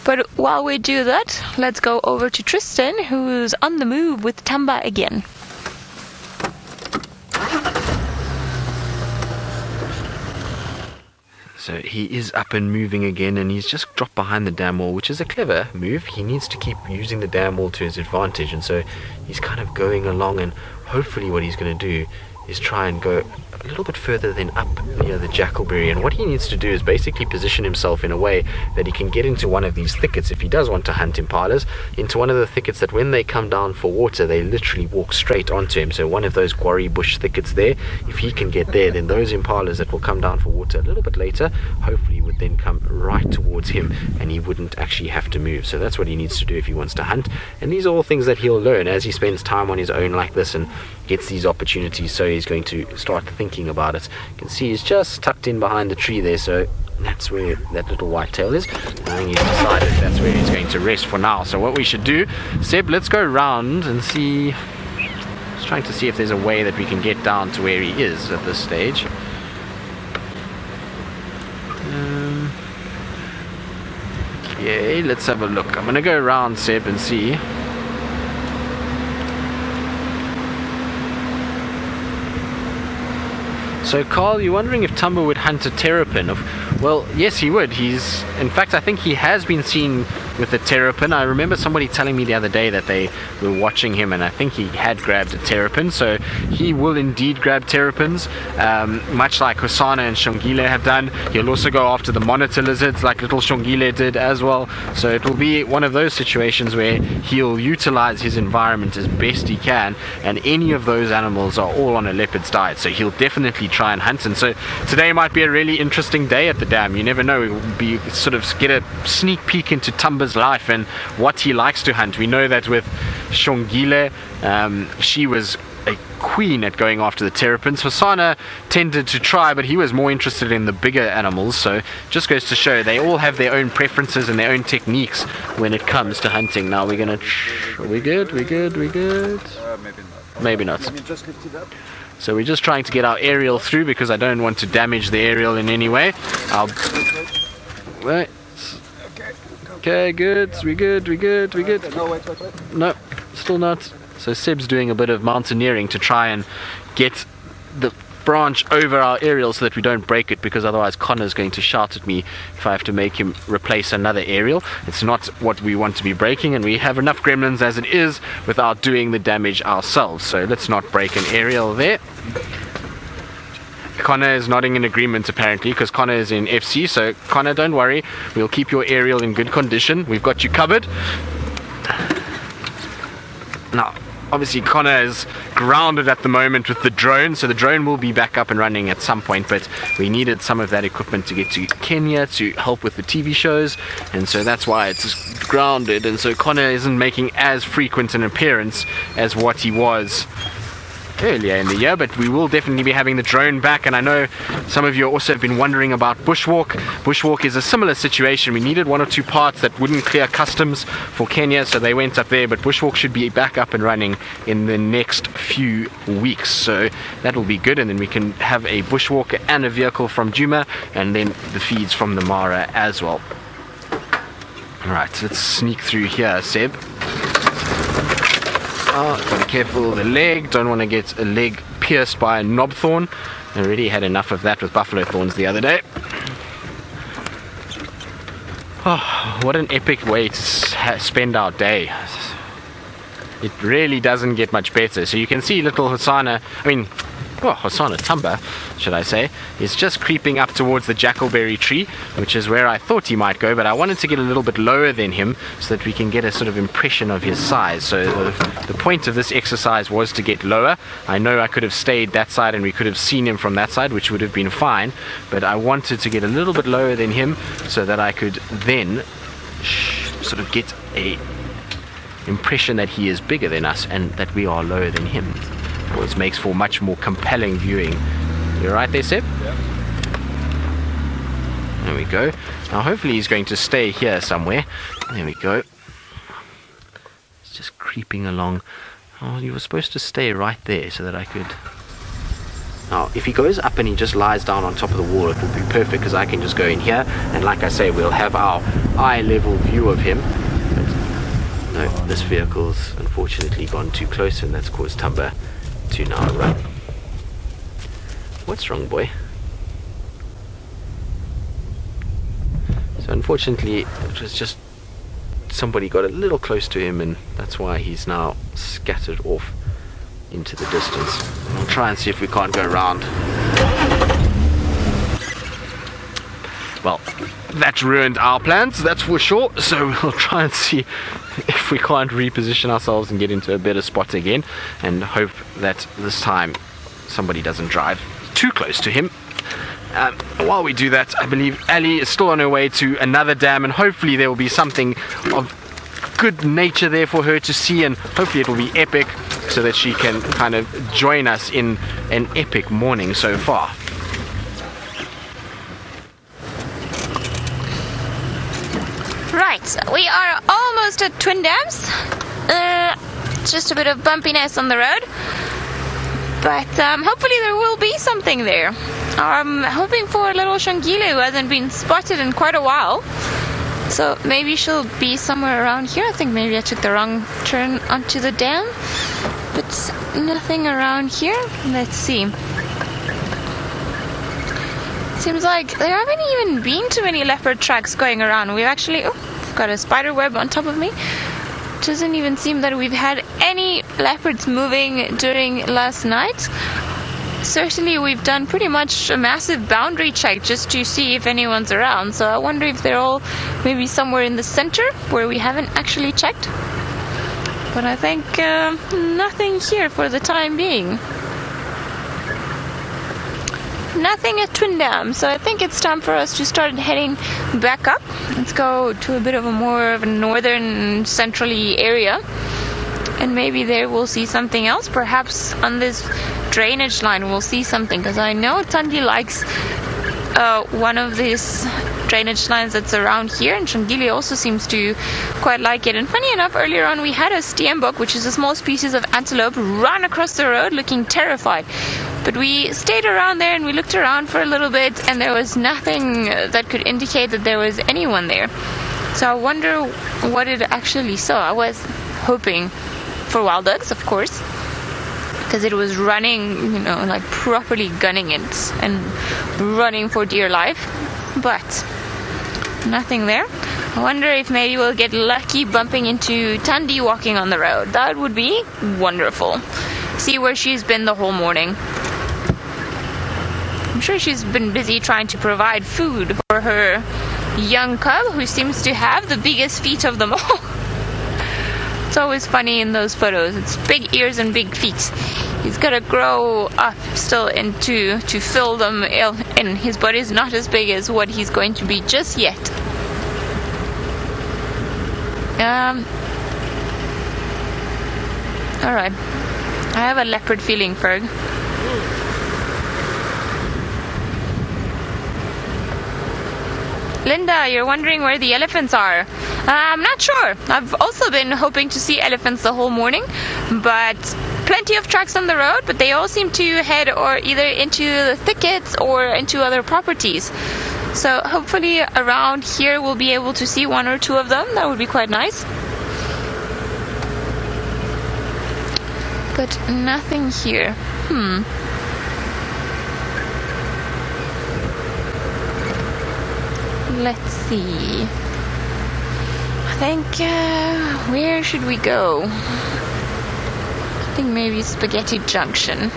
But while we do that, let's go over to Tristan, who's on the move with Thamba again. So he is up and moving again, and he's just dropped behind the dam wall, which is a clever move. He needs to keep using the dam wall to his advantage, and so he's kind of going along, and hopefully what he's going to do is try and go a little bit further than up near the jackalberry. And what he needs to do is basically position himself in a way that he can get into one of these thickets, if he does want to hunt impalas, into one of the thickets that when they come down for water, they literally walk straight onto him. So one of those quarry bush thickets there, if he can get there, then those impalas that will come down for water a little bit later, hopefully would then come right towards him, and he wouldn't actually have to move. So that's what he needs to do if he wants to hunt. And these are all things that he'll learn as he spends time on his own like this and gets these opportunities. So he's going to start thinking about it. You can see he's just tucked in behind the tree there, so that's where that little whitetail is. I think he's decided that's where he's going to rest for now. So what we should do, Seb, let's go round and see. Just trying to see if there's a way that we can get down to where he is at this stage. Okay, let's have a look. I'm going to go around, Seb, and see. So Carl, you're wondering if Tumber would hunt a terrapin. Well, yes, he would. In fact, I think he has been seen with a terrapin. I remember somebody telling me the other day that they were watching him, and I think he had grabbed a terrapin. So he will indeed grab terrapins, much like Hosana and Shongile have done. He'll also go after the monitor lizards, like little Shongile did as well. So it will be one of those situations where he'll utilize his environment as best he can, and any of those animals are all on a leopard's diet. So he'll definitely try and hunt. And so today might be a really interesting day at the dam. You never know. We'll be sort of get a sneak peek into Tumber's life and what he likes to hunt. We know that with Shongile, she was a queen at going after the terrapins. Hosana tended to try, but he was more interested in the bigger animals. So just goes to show they all have their own preferences and their own techniques when it comes to hunting. Now we're gonna we good? Maybe not. Let me just lift it up. So we're just trying to get our aerial through because I don't want to damage the aerial in any way. Wait. Okay, good. We good. No, wait. No, still not. So Seb's doing a bit of mountaineering to try and get the branch over our aerial so that we don't break it, because otherwise Connor's going to shout at me if I have to make him replace another aerial. It's not what we want to be breaking, and we have enough gremlins as it is without doing the damage ourselves. So let's not break an aerial there. Connor is nodding in agreement apparently, because Connor is in FC. So Connor, don't worry, we'll keep your aerial in good condition. We've got you covered. Now obviously Connor is grounded at the moment with the drone, so the drone will be back up and running at some point, but we needed some of that equipment to get to Kenya to help with the TV shows, and so that's why it's grounded. And so Connor isn't making as frequent an appearance as what he was earlier in the year, but we will definitely be having the drone back. And I know some of you also have been wondering about bushwalk. Bushwalk is a similar situation. We needed 1 or 2 parts that wouldn't clear customs for Kenya, so they went up there, but bushwalk should be back up and running in the next few weeks, so that will be good. And then we can have a bushwalker and a vehicle from Djuma, and then the feeds from the Mara as well. Alright, let's sneak through here, Seb. Gotta be careful of the leg, don't want to get a leg pierced by a knob thorn. I already had enough of that with buffalo thorns the other day. Oh, what an epic way to spend our day. It really doesn't get much better. So you can see little Hosana Thamba, should I say, is just creeping up towards the jackalberry tree, which is where I thought he might go, but I wanted to get a little bit lower than him so that we can get a sort of impression of his size. So the point of this exercise was to get lower. I know I could have stayed that side and we could have seen him from that side, which would have been fine, but I wanted to get a little bit lower than him so that I could then sort of get a impression that he is bigger than us and that we are lower than him. Always makes for much more compelling viewing. You right there, Seb? Yeah. There we go. Now hopefully he's going to stay here somewhere. There we go. It's just creeping along. Oh, you were supposed to stay right there so that I could... Now, if he goes up and he just lies down on top of the wall, it will be perfect, because I can just go in here, and like I say, we'll have our eye-level view of him. But no, this vehicle's unfortunately gone too close, and that's caused Tumber to now run. What's wrong, boy? So unfortunately it was just somebody got a little close to him, and that's why he's now scattered off into the distance. We'll try and see if we can't go around. Well, that ruined our plans, that's for sure, so we'll try and see if we can't reposition ourselves and get into a better spot again, and hope that this time somebody doesn't drive too close to him. While we do that, I believe Ali is still on her way to another dam, and hopefully there will be something of good nature there for her to see, and hopefully it will be epic so that she can kind of join us in an epic morning so far. Right, we are almost at Twin Dams. Just a bit of bumpiness on the road, but hopefully there will be something there. I'm hoping for a little Shongile who hasn't been spotted in quite a while, so maybe she'll be somewhere around here. I think maybe I took the wrong turn onto the dam, but nothing around here. Let's see. Seems like there haven't even been too many leopard tracks going around. We've actually got a spider web on top of me. Doesn't even seem that we've had any leopards moving during last night. Certainly we've done pretty much a massive boundary check just to see if anyone's around. So I wonder if they're all maybe somewhere in the center where we haven't actually checked. But I think nothing here for the time being. Nothing at Twin Dam, so I think it's time for us to start heading back up. Let's go to a bit of a more of a northern centrally area, and maybe there we'll see something else. Perhaps on this drainage line we'll see something, because I know Tandi likes one of these drainage lines that's around here, and Shangili also seems to quite like it. And funny enough, earlier on we had a steenbok, which is a small species of antelope, run across the road looking terrified. But we stayed around there and we looked around for a little bit, and there was nothing that could indicate that there was anyone there. So I wonder what it actually saw. I was hoping for wild ducks, of course, because it was running, like properly gunning it and running for dear life. But nothing there. I wonder if maybe we'll get lucky bumping into Tandi walking on the road. That would be wonderful. See where she's been the whole morning. I'm sure she's been busy trying to provide food for her young cub, who seems to have the biggest feet of them all. It's always funny in those photos. It's big ears and big feet. He's got to grow up still to fill them in. His body's not as big as what he's going to be just yet. Alright. I have a leopard feeling, Ferg. Linda, you're wondering where the elephants are. I'm not sure. I've also been hoping to see elephants the whole morning, but plenty of tracks on the road, but they all seem to head or either into the thickets or into other properties. So hopefully around here we'll be able to see one or two of them. That would be quite nice. But nothing here. Let's see. I think, where should we go? I think maybe Spaghetti Junction.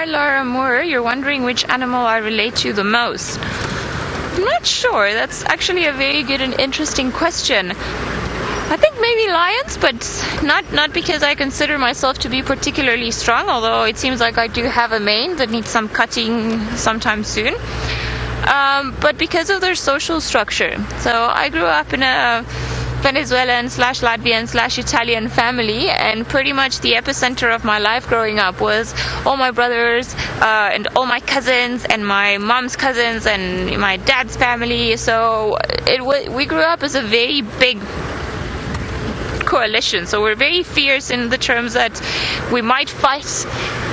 Lara Moore, you're wondering which animal I relate to the most. I'm not sure. That's actually a very good and interesting question. I think maybe lions, but not because I consider myself to be particularly strong, although it seems like I do have a mane that needs some cutting sometime soon. But because of their social structure. So I grew up in a Venezuelan/Latvian/Italian family, and pretty much the epicenter of my life growing up was all my brothers and all my cousins and my mom's cousins and my dad's family. So we grew up as a very big coalition, so we're very fierce in the terms that we might fight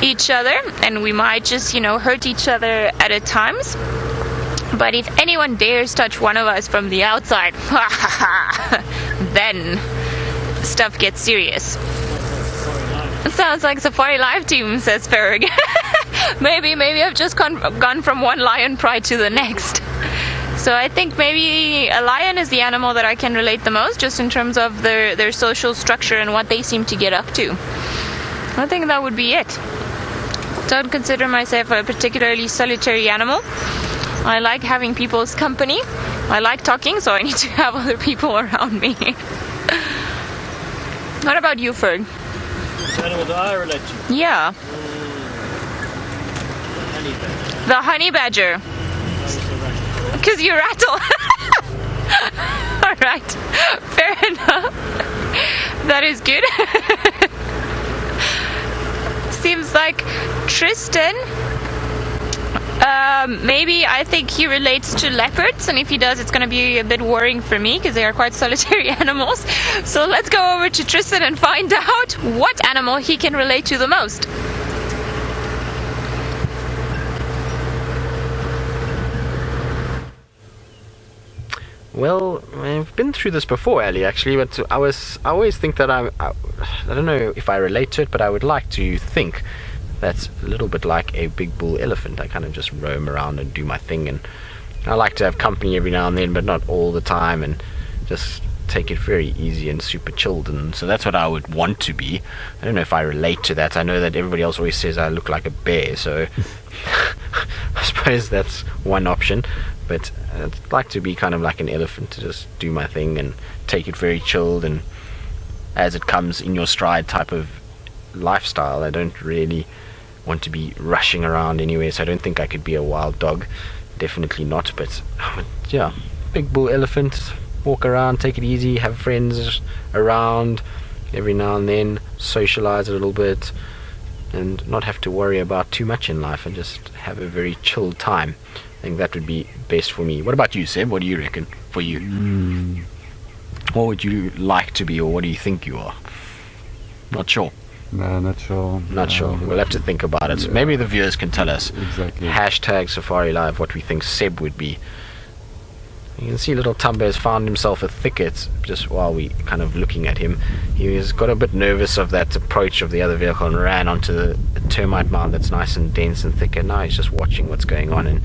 each other and we might just hurt each other at times, but if anyone dares touch one of us from the outside, then stuff gets serious. It sounds like Safari Live Team, says Ferg. maybe I've just gone from one lion pride to the next. So I think maybe a lion is the animal that I can relate the most, just in terms of their social structure and what they seem to get up to. I think that would be it. Don't consider myself a particularly solitary animal. I like having people's company. I like talking, so I need to have other people around me. What about you, Ferg? Which animal do I relate to? Yeah. The honey badger. Because you rattle. Alright. Fair enough. That is good. Seems like Tristan, maybe I think he relates to leopards, and if he does, it's going to be a bit worrying for me because they are quite solitary animals. So let's go over to Tristan and find out what animal he can relate to the most. Well, I've been through this before, Ali, actually, but I always think that I don't know if I relate to it, but I would like to think that's a little bit like a big bull elephant. I kind of just roam around and do my thing, and I like to have company every now and then, but not all the time, and just take it very easy and super chilled. And so that's what I would want to be. I don't know if I relate to that. I know that everybody else always says I look like a bear, so I suppose that's one option. But I'd like to be kind of like an elephant, to just do my thing and take it very chilled and as it comes in your stride type of lifestyle. I don't really want to be rushing around anywhere, so I don't think I could be a wild dog. Definitely not. But yeah, big bull elephant, walk around, take it easy, have friends around every now and then, socialize a little bit, and not have to worry about too much in life, and just have a very chilled time. I think that would be best for me. What about you, Seb? What do you reckon for you? What would you like to be, or what do you think you are? Not sure. No, not sure. Not sure. We'll have to think about it. Yeah. Maybe the viewers can tell us. Exactly. Hashtag Safari Live what we think Seb would be. You can see little Tumber has found himself a thicket just while we kind of looking at him. He has got a bit nervous of that approach of the other vehicle and ran onto the termite mound that's nice and dense and thick, and now he's just watching what's going on, and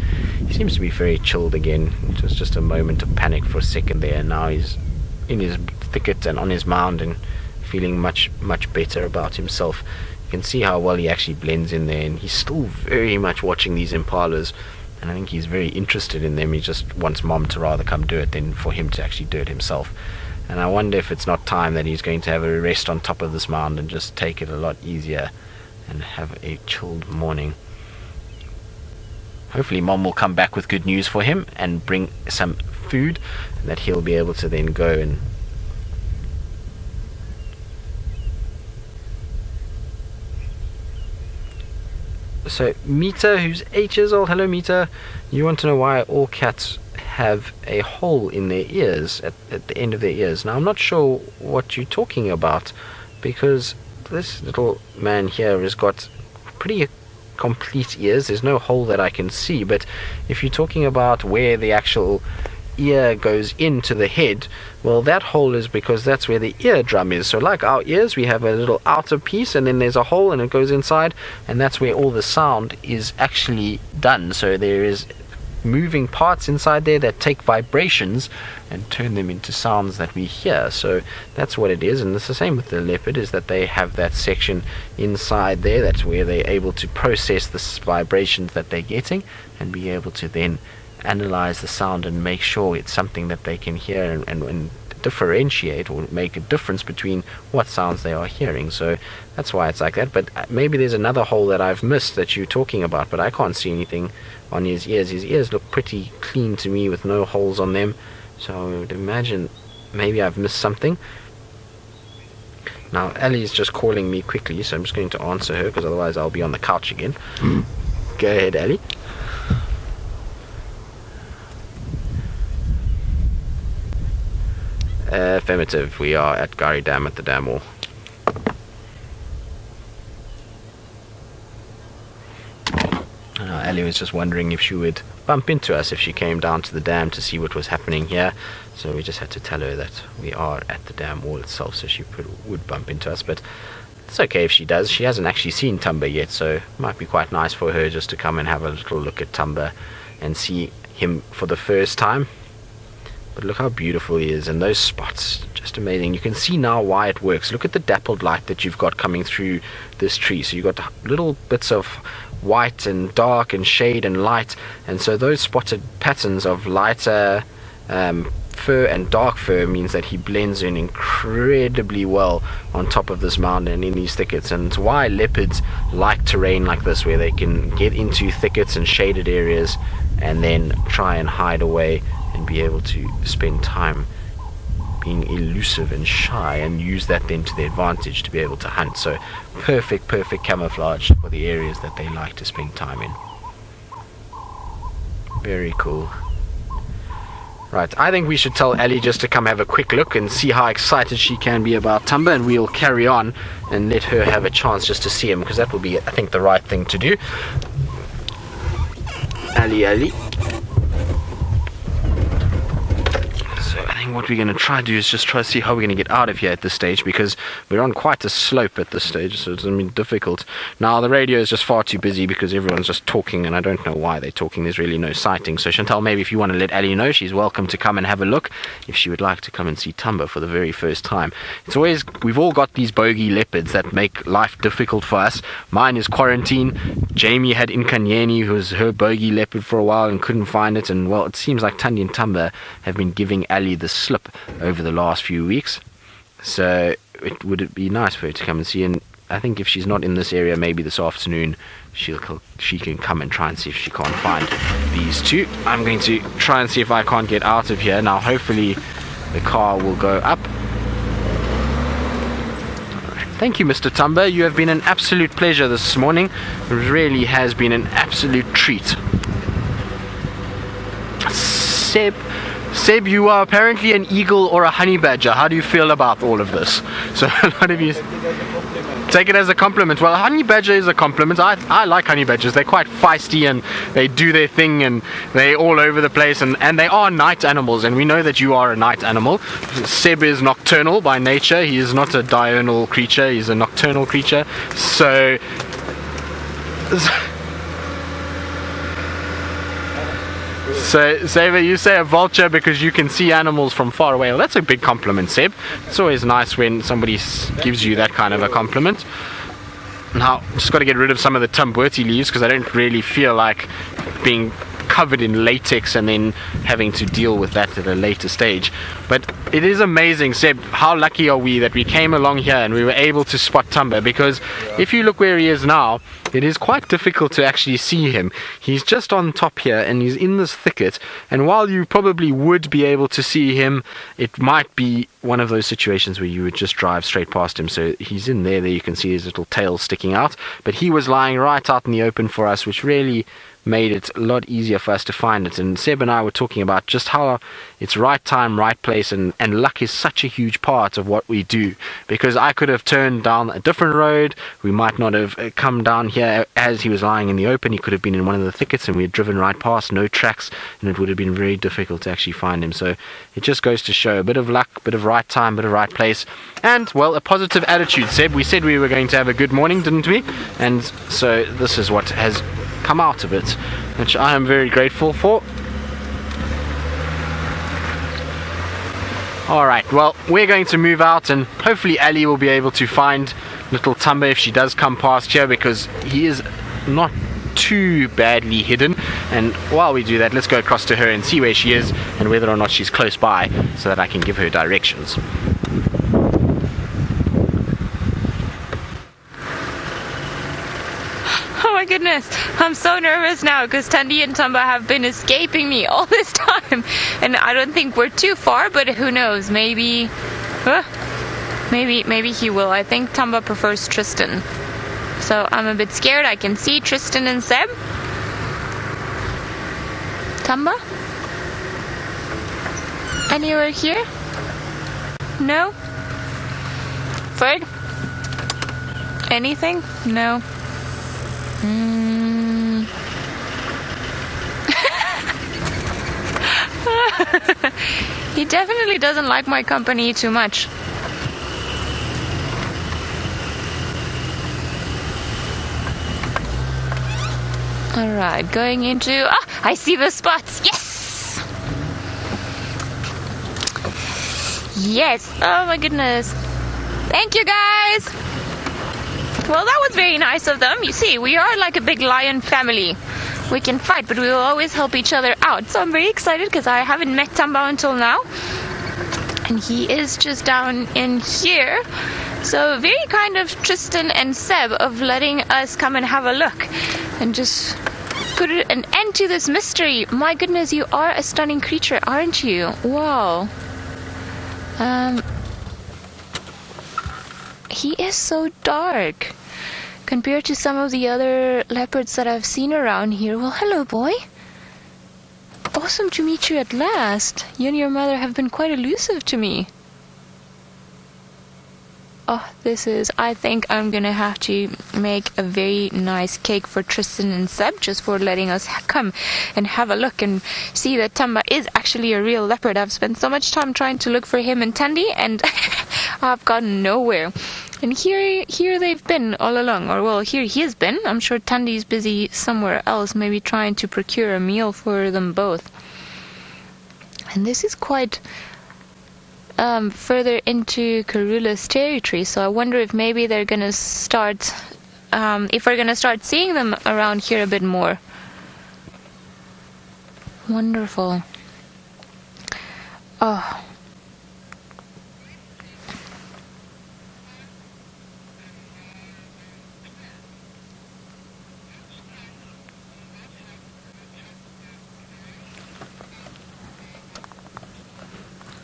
he seems to be very chilled again. It was just a moment of panic for a second there, and now he's in his thicket and on his mound and feeling much better about himself. You can see how well he actually blends in there, and he's still very much watching these impalas. And I think he's very interested in them. He just wants Mom to rather come do it than for him to actually do it himself. And I wonder if it's not time that he's going to have a rest on top of this mound and just take it a lot easier and have a chilled morning. Hopefully Mom will come back with good news for him and bring some food that he'll be able to then go and so Mita, who's 8 years old, hello Mita, you want to know why all cats have a hole in their ears, at the end of their ears. Now I'm not sure what you're talking about, because this little man here has got pretty complete ears. There's no hole that I can see, but if you're talking about where the actual ear goes into the head, well, that hole is because that's where the eardrum is. So like our ears, we have a little outer piece, and then there's a hole and it goes inside, and that's where all the sound is actually done. So there is moving parts inside there that take vibrations and turn them into sounds that we hear. So that's what it is, and it's the same with the leopard, is that they have that section inside there. That's where they're able to process the vibrations that they're getting and be able to then analyze the sound and make sure it's something that they can hear and differentiate or make a difference between what sounds they are hearing. So that's why it's like that. But maybe there's another hole that I've missed that you're talking about, but I can't see anything on his ears. His ears look pretty clean to me with no holes on them, so I would imagine maybe I've missed something. Now Ali's just calling me quickly, so I'm just going to answer her, because otherwise I'll be on the couch again. Go ahead, Ali. Affirmative, we are at Gari Dam at the dam wall. Ali was just wondering if she would bump into us if she came down to the dam to see what was happening here, so we just had to tell her that we are at the dam wall itself, so she would bump into us. But it's okay if she does. She hasn't actually seen Tumber yet, so it might be quite nice for her just to come and have a little look at Tumber and see him for the first time. But look how beautiful he is, and those spots, just amazing. You can see now why it works. Look at the dappled light that you've got coming through this tree. So you've got little bits of white and dark and shade and light, and so those spotted patterns of lighter fur and dark fur means that he blends in incredibly well on top of this mountain and in these thickets. And it's why leopards like terrain like this, where they can get into thickets and shaded areas and then try and hide away and be able to spend time being elusive and shy, and use that then to their advantage to be able to hunt. So perfect camouflage for the areas that they like to spend time in. Very cool. Right, I think we should tell Ali just to come have a quick look and see how excited she can be about Tumber, and we'll carry on and let her have a chance just to see him, because that will be, I think, the right thing to do. Ali. think what we're going to try to do is just try to see how we're going to get out of here at this stage, because we're on quite a slope at this stage, so it's going to be difficult. Now the radio is just far too busy because everyone's just talking, and I don't know why they're talking. There's really no sighting. So Chantal, maybe if you want to let Ali know, she's welcome to come and have a look if she would like to come and see Tumber for the very first time. It's always, we've all got these bogey leopards that make life difficult for us. Mine is quarantine. Jamie had Inkanyeni, who was her bogey leopard for a while and couldn't find it, and well, it seems like Tandy and Tumber have been giving Ali the slip over the last few weeks, so it would be nice for her to come and see. And I think if she's not in this area, maybe this afternoon she can come and try and see if she can't find these two. I'm going to try and see if I can't get out of here now. Hopefully the car will go up. Thank you, Mr. Tumber. You have been an absolute pleasure this morning. It really has been an absolute treat. Seb, you are apparently an eagle or a honey badger. How do you feel about all of this? So a lot of you take it as a compliment. Well, a honey badger is a compliment. I like honey badgers. They're quite feisty and they do their thing and they're all over the place, and they are night animals, and we know that you are a night animal. Seb is nocturnal by nature. He is not a diurnal creature. He's a nocturnal creature. So Seba, you say a vulture because you can see animals from far away. Well, that's a big compliment, Seb. It's always nice when somebody gives you that kind of a compliment. Now, just got to get rid of some of the Tumberti leaves because I don't really feel like being covered in latex and then having to deal with that at a later stage. But it is amazing, Seb, how lucky are we that we came along here and we were able to spot Tumber, because if you look where he is now, it is quite difficult to actually see him. He's just on top here and he's in this thicket, and while you probably would be able to see him, it might be one of those situations where you would just drive straight past him. So he's in there you can see his little tail sticking out, but he was lying right out in the open for us, which really made it a lot easier for us to find it. And Seb and I were talking about just how it's right time, right place, and luck is such a huge part of what we do, because I could have turned down a different road. We might not have come down here as he was lying in the open. He could have been in one of the thickets and we had driven right past, no tracks, and it would have been very difficult to actually find him. So it just goes to show a bit of luck, a bit of right time, a bit of right place, and well, a positive attitude. Seb, we said we were going to have a good morning, didn't we? And so this is what has come out of it, which I am very grateful for. Alright, well, we're going to move out and hopefully Ali will be able to find little Tumber if she does come past here, because he is not too badly hidden. And while we do that, let's go across to her and see where she is and whether or not she's close by, so that I can give her directions. Oh my goodness, I'm so nervous now because Tandy and Thamba have been escaping me all this time, and I don't think we're too far, but who knows, maybe he will. I think Thamba prefers Tristan, so I'm a bit scared. I can see Tristan and Seb. Thamba? Anywhere here? No? Ferd? Anything? No. He definitely doesn't like my company too much. Alright, going into... I see the spots! Yes! Yes! Oh my goodness. Thank you, guys! Well, that was very nice of them. You see, we are like a big lion family. We can fight, but we will always help each other out. So I'm very excited because I haven't met Thamba until now. And he is just down in here. So very kind of Tristan and Seb of letting us come and have a look. And just put an end to this mystery. My goodness, you are a stunning creature, aren't you? Wow. He is so dark compared to some of the other leopards that I've seen around here. Well, hello, boy. Awesome to meet you at last. You and your mother have been quite elusive to me. Oh, I think I'm gonna have to make a very nice cake for Tristan and Seb just for letting us come and have a look and see that Thamba is actually a real leopard. I've spent so much time trying to look for him in Tandy and I've gotten nowhere. And here they've been all along, or well, here he has been. I'm sure Tandy's busy somewhere else, maybe trying to procure a meal for them both. And this is quite further into Karula's territory, so I wonder if maybe they're gonna start if we're gonna start seeing them around here a bit more. Wonderful. Oh,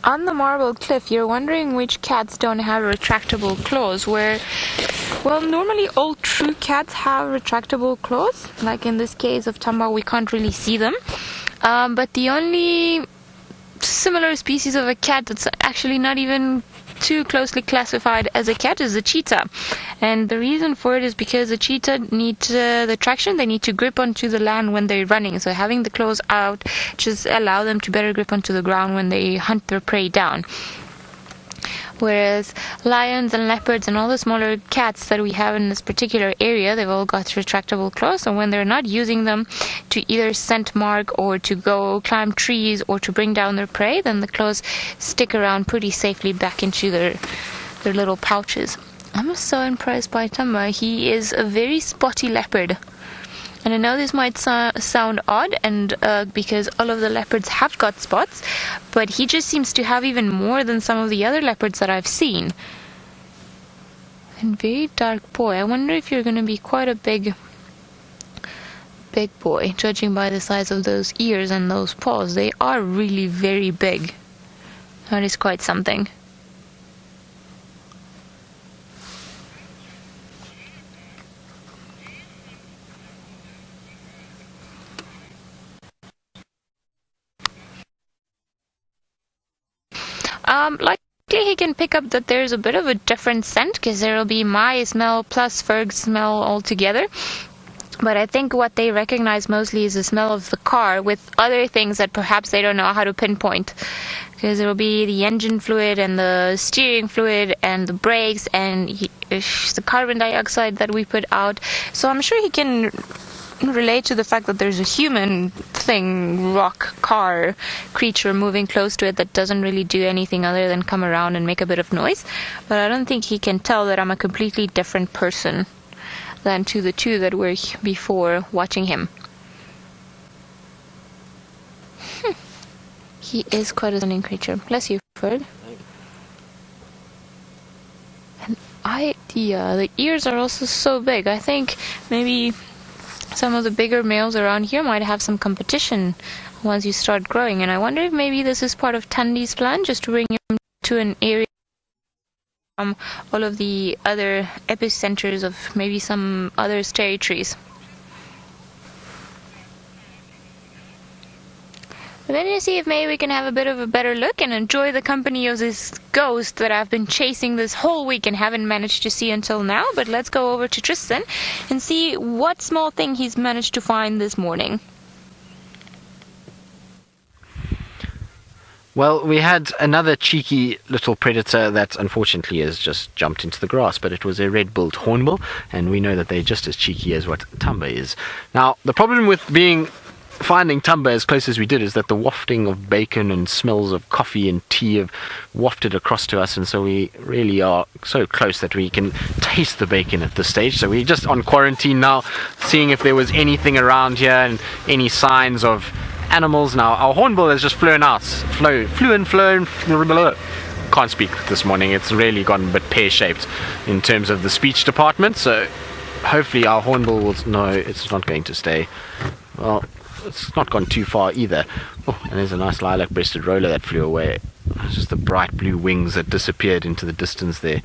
on the marble cliff, you're wondering which cats don't have retractable claws, well, normally all true cats have retractable claws. Like in this case of Thamba, we can't really see them. But the only similar species of a cat that's actually not even too closely classified as a cat is the cheetah. And the reason for it is because the cheetah need the traction. They need to grip onto the land when they're running. So having the claws out just allow them to better grip onto the ground when they hunt their prey down. Whereas lions and leopards and all the smaller cats that we have in this particular area, they've all got retractable claws. So when they're not using them to either scent mark or to go climb trees or to bring down their prey, then the claws stick around pretty safely back into their little pouches. I'm so impressed by Thamba. He is a very spotty leopard. And I know this might sound odd, and because all of the leopards have got spots, but he just seems to have even more than some of the other leopards that I've seen. And very dark boy. I wonder if you're going to be quite a big boy, judging by the size of those ears and those paws. They are really very big. That is quite something. Likely he can pick up that there's a bit of a different scent, because there will be my smell plus Ferg's smell all together. But I think what they recognize mostly is the smell of the car, with other things that perhaps they don't know how to pinpoint. Because there will be the engine fluid and the steering fluid and the brakes and the carbon dioxide that we put out. So I'm sure he can relate to the fact that there's a human thing, rock, car, creature moving close to it that doesn't really do anything other than come around and make a bit of noise. But I don't think he can tell that I'm a completely different person than to the two that were before watching him. He is quite a stunning creature. Bless you, Ferd. And the ears are also so big. I think maybe some of the bigger males around here might have some competition once you start growing, and I wonder if maybe this is part of Tandy's plan, just to bring him to an area from all of the other epicenters of maybe some other territories. But then you see if maybe we can have a bit of a better look and enjoy the company of this ghost that I've been chasing this whole week and haven't managed to see until now. But let's go over to Tristan and see what small thing he's managed to find this morning. Well, we had another cheeky little predator that unfortunately has just jumped into the grass, but it was a red-billed hornbill, and we know that they're just as cheeky as what Thamba is. Now, the problem with finding Thamba as close as we did is that the wafting of bacon and smells of coffee and tea have wafted across to us, and so we really are so close that we can taste the bacon at this stage. So we're just on quarantine now, seeing if there was anything around here and any signs of animals. Now our hornbill has just flown. Can't speak this morning. It's really gotten a bit pear-shaped in terms of the speech department, so hopefully our hornbill will... No, it's not going to stay. Well, it's not gone too far either. Oh, and there's a nice lilac-breasted roller that flew away. It's just the bright blue wings that disappeared into the distance there.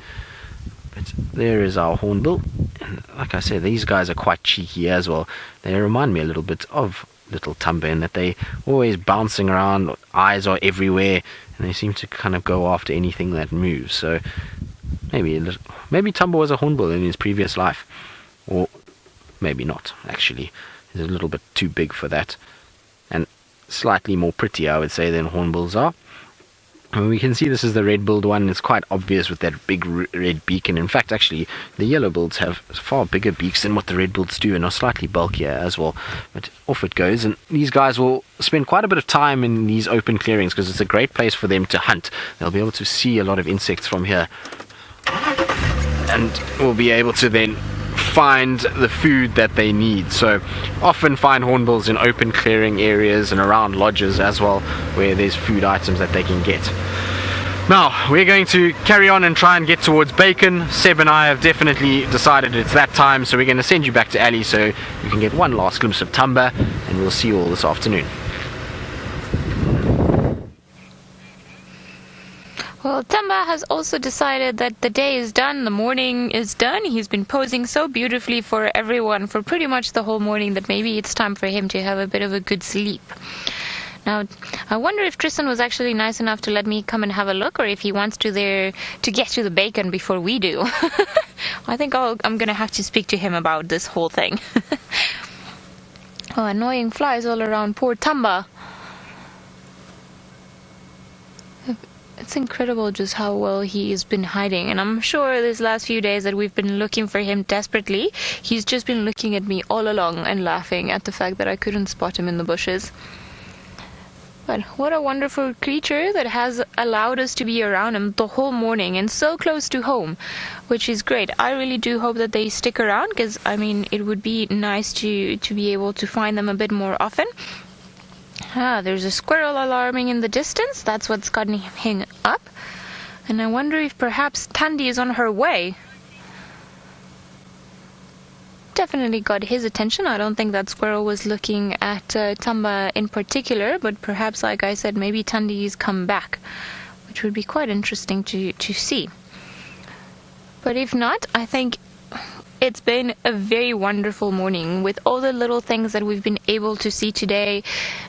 But there is our hornbill. And like I said, these guys are quite cheeky as well. They remind me a little bit of little Tumber in that they always bouncing around, eyes are everywhere, and they seem to kind of go after anything that moves. So Maybe Tumber was a hornbill in his previous life, or maybe not. Actually, he's a little bit too big for that, and slightly more pretty, I would say, than hornbills are. And we can see this is the red-billed one. It's quite obvious with that big red beak, and in fact, actually, the yellow-bills have far bigger beaks than what the red-bills do, and are slightly bulkier as well. But off it goes, and these guys will spend quite a bit of time in these open clearings because it's a great place for them to hunt. They'll be able to see a lot of insects from here, and will be able to then find the food that they need. So often find hornbills in open clearing areas and around lodges as well, where there's food items that they can get. Now we're going to carry on and try and get towards bacon. Seb and I have definitely decided it's that time, so we're going to send you back to Ali so you can get one last glimpse of Tumber, and we'll see you all this afternoon. Well, Thamba has also decided that the day is done, the morning is done. He's been posing so beautifully for everyone for pretty much the whole morning that maybe it's time for him to have a bit of a good sleep. Now, I wonder if Tristan was actually nice enough to let me come and have a look, or if he wants to get to the bacon before we do. I think I'm going to have to speak to him about this whole thing. Oh, annoying flies all around poor Thamba. It's incredible just how well he's been hiding, and I'm sure these last few days that we've been looking for him desperately, he's just been looking at me all along and laughing at the fact that I couldn't spot him in the bushes. But what a wonderful creature that has allowed us to be around him the whole morning and so close to home, which is great. I really do hope that they stick around, because I mean it would be nice to be able to find them a bit more often. There's a squirrel alarming in the distance. That's what's gotten him up. And I wonder if perhaps Tandy is on her way. Definitely got his attention. I don't think that squirrel was looking at Thamba in particular, but perhaps, like I said, maybe Tandy's come back, which would be quite interesting to see. But if not, I think it's been a very wonderful morning with all the little things that we've been able to see today,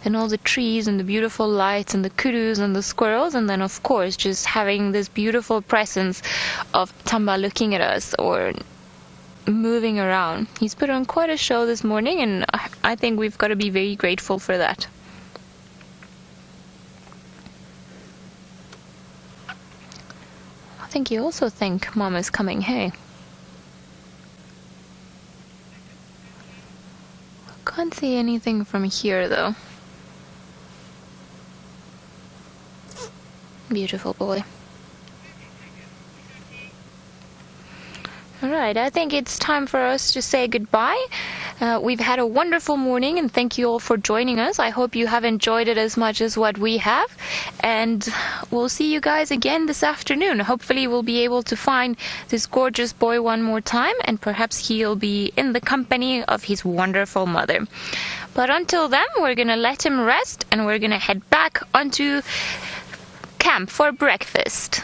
and all the trees and the beautiful lights and the kudus and the squirrels, and then of course just having this beautiful presence of Thamba looking at us or moving around. He's put on quite a show this morning, and I think we've got to be very grateful for that. I think you also think Mama's coming, hey? Can't see anything from here though. Beautiful boy. Alright, I think it's time for us to say goodbye. We've had a wonderful morning, and thank you all for joining us. I hope you have enjoyed it as much as what we have, and we'll see you guys again this afternoon. Hopefully we'll be able to find this gorgeous boy one more time, and perhaps he'll be in the company of his wonderful mother. But until then, we're going to let him rest, and we're going to head back onto camp for breakfast.